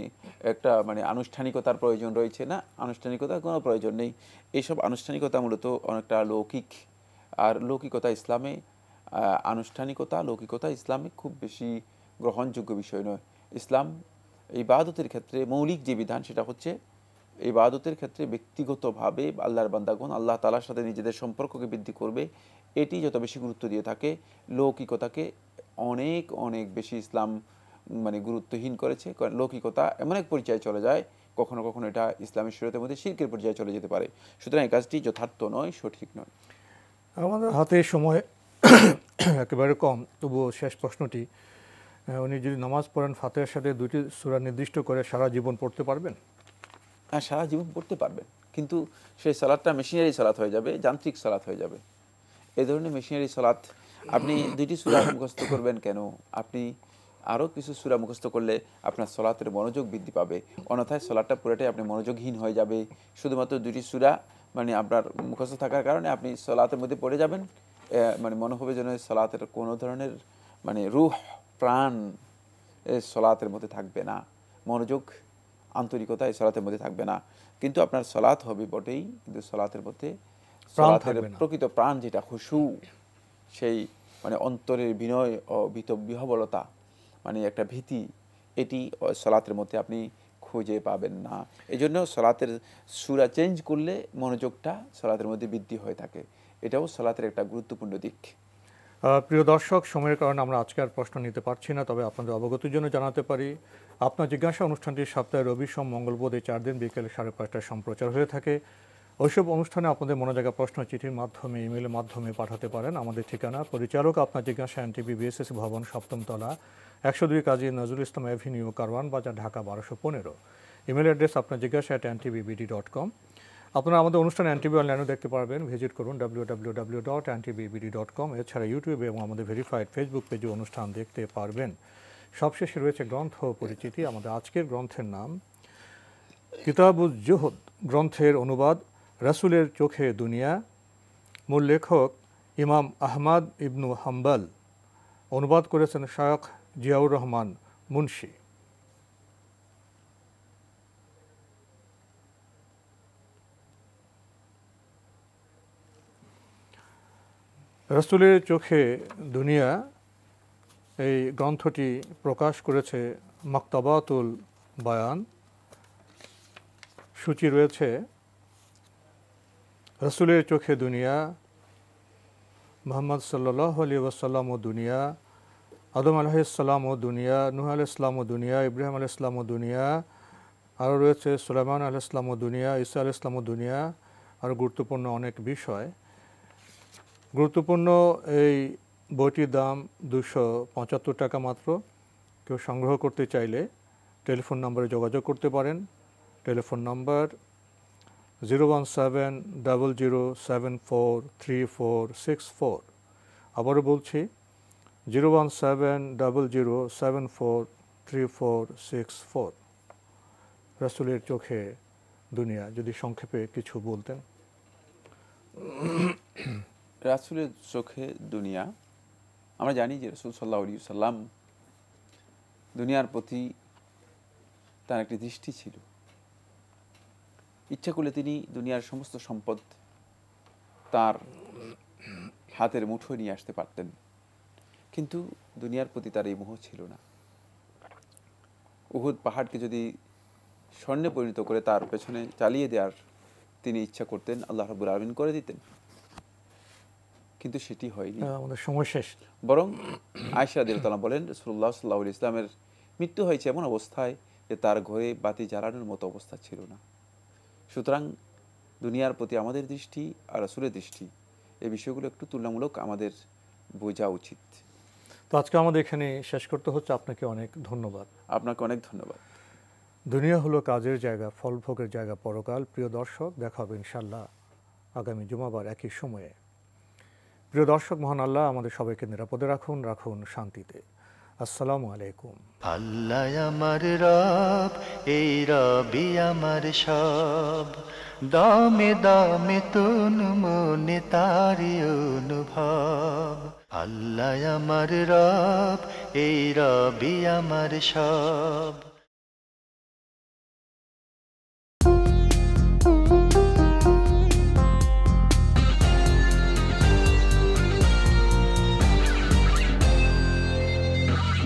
C: একটা মানে আনুষ্ঠানিকতার প্রয়োজন রয়েছে না, আনুষ্ঠানিকতার কোনো প্রয়োজন নেই। এইসব আনুষ্ঠানিকতা মূলত অনেকটা লৌকিক, আর লৌকিকতা ইসলামে আনুষ্ঠানিকতা লৌকিকতা ইসলামে খুব বেশি গ্রহণযোগ্য বিষয় নয়। ইসলাম ইবাদতের ক্ষেত্রে মৌলিক যে বিধান সেটা হচ্ছে ইবাদতের ক্ষেত্রে ব্যক্তিগতভাবে আল্লাহর বান্দাগণ আল্লাহ তাআলার সাথে নিজেদের সম্পর্ককে বৃদ্ধি করবে, এটি যত বেশি গুরুত্ব দিয়ে থাকে, লৌকিকতাকে অনেক অনেক বেশি ইসলাম মানে গুরুত্বহীন করেছে। লৌকিকতা এমন এক পর্যায়ে চলে যায়, কখনো কখনো এটা ইসলামের শরীয়তের মধ্যে শিরকের পর্যায়ে চলে যেতে পারে। সুতরাং এই কাজটি যথার্থ নয়, সঠিক নয়।
B: আমাদের হাতে সময় একেবারে কম, তবুও শেষ প্রশ্নটি, উনি যদি নামাজ পড়েন ফাতিহার সাথে 2টি সূরা নির্দিষ্ট করে সারা জীবন পড়তে পারবেন?
C: হ্যাঁ, সারা জীবন পড়তে পারবেন, কিন্তু সেই সালাতটা মেশিনারি সালাত হয়ে যাবে, যান্ত্রিক সালাত হয়ে যাবে। এই ধরনের মেশিনারি সালাত আপনি 2টি সূরা মুখস্থ করবেন কেন? আপনি আরও কিছু সূরা মুখস্থ করলে আপনার সালাতের মনোযোগ বৃদ্ধি পাবে, অন্যথায় সালাতটা পুরোটাই আপনি মনোযোগহীন হয়ে যাবে। শুধুমাত্র 2টি সূরা মানে আপনার মুখস্থ থাকার কারণে আপনি সালাতের মধ্যে পড়ে যাবেন, মানে মনে হবে যেন সালাতের কোনো ধরনের মানে রূহ প্রাণ সালাতের মধ্যে থাকবে না, মনোযোগ আন্তরিকতা এই সালাতের মধ্যে থাকবে না। কিন্তু আপনার সালাত হবে বটেই, কিন্তু সালাতের মধ্যে সালাতের প্রকৃত প্রাণ যেটা খুশু, সেই মানে অন্তরের বিনয় ও বিহবলতা, মানে একটা ভীতি, এটি সালাতের মধ্যে আপনি খুঁজে পাবেন না। এই জন্য সালাতের সূরা চেঞ্জ করলে মনোযোগটা সালাতের মধ্যে বৃদ্ধি হয়ে থাকে, এটাও সালাতের একটা গুরুত্বপূর্ণ দিক।
B: প্রিয় দর্শক, সময়ের কারণে আমরা আজকে আর প্রশ্ন নিতে পারছি না, তবে আপনাদের অবগতির জন্য জানাতে পারি আপনার জিজ্ঞাসা অনুষ্ঠানটি সপ্তাহে রবি, সোম, মঙ্গল, বুধ এই 4 দিন বিকেল 5:30টায় সম্প্রচার হয়ে থাকে। ওইসব অনুষ্ঠানে আপনাদের মনোজাগা প্রশ্ন চিঠির মাধ্যমে, ইমেলের মাধ্যমে পাঠাতে পারেন। আমাদের ঠিকানা পরিচালক আপনার জিজ্ঞাসা, এনটিভি বিএসএসসি ভবন, 7ম তলা, 102 কাজী নজরুল ইসলাম অ্যাভিনিউ, কারওয়ান বাজার, ঢাকা 1215। ইমেল অ্যাড্রেস আপনার জিজ্ঞাসা @ntvbd.com। আপনারা আমাদের অনুষ্ঠানে এনটিভি অনলাইনেও দেখতে পারবেন, ভিজিট করুন www.ntvbd.com। এছাড়া ইউটিউবে এবং আমাদের ভেরিফাইড ফেসবুক পেজে অনুষ্ঠান দেখতে পারবেন। সবশেষে রয়েছে গ্রন্থ পরিচিতি। আমাদের আজকের গ্রন্থের নাম কিতাবুজ জুহুদ, গ্রন্থের অনুবাদ রাসূলের চোখে দুনিয়া, মূল লেখক ইমাম আহমদ ইবনু হাম্বল, অনুবাদ করেছেন শায়খ জিয়াউর রহমান মুন্সি। রাসূলের চোখে দুনিয়া এই গ্রন্থটি প্রকাশ করেছে মাকতাবাতুল বায়ান। সূচি রয়েছে রাসূলের চোখে দুনিয়া, মুহাম্মদ সাল্লাল্লাহু আলাইহি ওয়াসাল্লাম ও দুনিয়া, আদম আলাইহিস সালাম ও দুনিয়া, নূহ আলাইহিস সালাম ও দুনিয়া, ইব্রাহিম আলাইহিস সালাম ও দুনিয়া, আরও রয়েছে সুলাইমান আলাইহিস সালাম ও দুনিয়া, ঈসা আলাইহিস সালাম ও দুনিয়া, আরও গুরুত্বপূর্ণ অনেক বিষয়। গুরুত্বপূর্ণ এই বইটির দাম 275 টাকা মাত্র। কেউ সংগ্রহ করতে চাইলে টেলিফোন নম্বরে যোগাযোগ করতে পারেন। Telephone number 01700743464। আবারও বলছি 01700743464। রাসূলের চোখে দুনিয়া, যদি সংক্ষেপে কিছু বলতেন।
C: রাসূলের চোখে দুনিয়া, আমরা জানি যে রাসূল সাল্লাল্লাহু আলাইহি ওয়াসাল্লাম দুনিয়ার প্রতি তার একটি দৃষ্টি ছিল। ইচ্ছা করলে তিনি দুনিয়ার সমস্ত সম্পদ তার হাতের মুঠোয় নিয়ে আসতে পারতেন, কিন্তু দুনিয়ার প্রতি তার এই মোহ ছিল না। উহুদ পাহাড়কে যদি স্বর্ণে পরিণত করে তার পেছনে চালিয়ে দেওয়ার তিনি ইচ্ছা করতেন, আল্লাহ রাব্বুল আলামিন করে দিতেন, কিন্তু সেটি হয়নি।
B: আমাদের সময় শেষ।
C: বরং আয়েশা রাদিয়াল্লাহু তাআলা বলেন, রাসূলুল্লাহ সাল্লাল্লাহু আলাইহি ওয়াসাল্লামের মৃত্যু হয়েছে এমন অবস্থায় যে তার ঘরে বাতি জ্বালানোর মতো অবস্থা ছিল না। সুতরাং দুনিয়ার প্রতি আমাদের দৃষ্টি আর রাসূলের দৃষ্টি, এই বিষয়গুলো একটু তুলনামূলক আমাদের বোঝা উচিত।
B: তো আজকে আমাদের এখানে শেষ করতে হচ্ছে। আপনাকে অনেক ধন্যবাদ।
C: আপনাকে অনেক ধন্যবাদ।
B: দুনিয়া হলো কাজের জায়গা, ফলভোগের জায়গা পরকাল। প্রিয় দর্শক, দেখা হবে ইনশাআল্লাহ আগামী জুমাবার একই সময়ে। প্রিয় দর্শক, মহান আল্লাহ আমাদের সবাইকে নিরাপদে রাখুন, রাখুন শান্তিতে। আসসালামু আলাইকুম।
A: আল্লাহ আমার রব, এই রবি আমার সব, দামে দামে তুন মনে তারি অনুভব। আল্লাহ আমার রব, এই রবি আমার সব।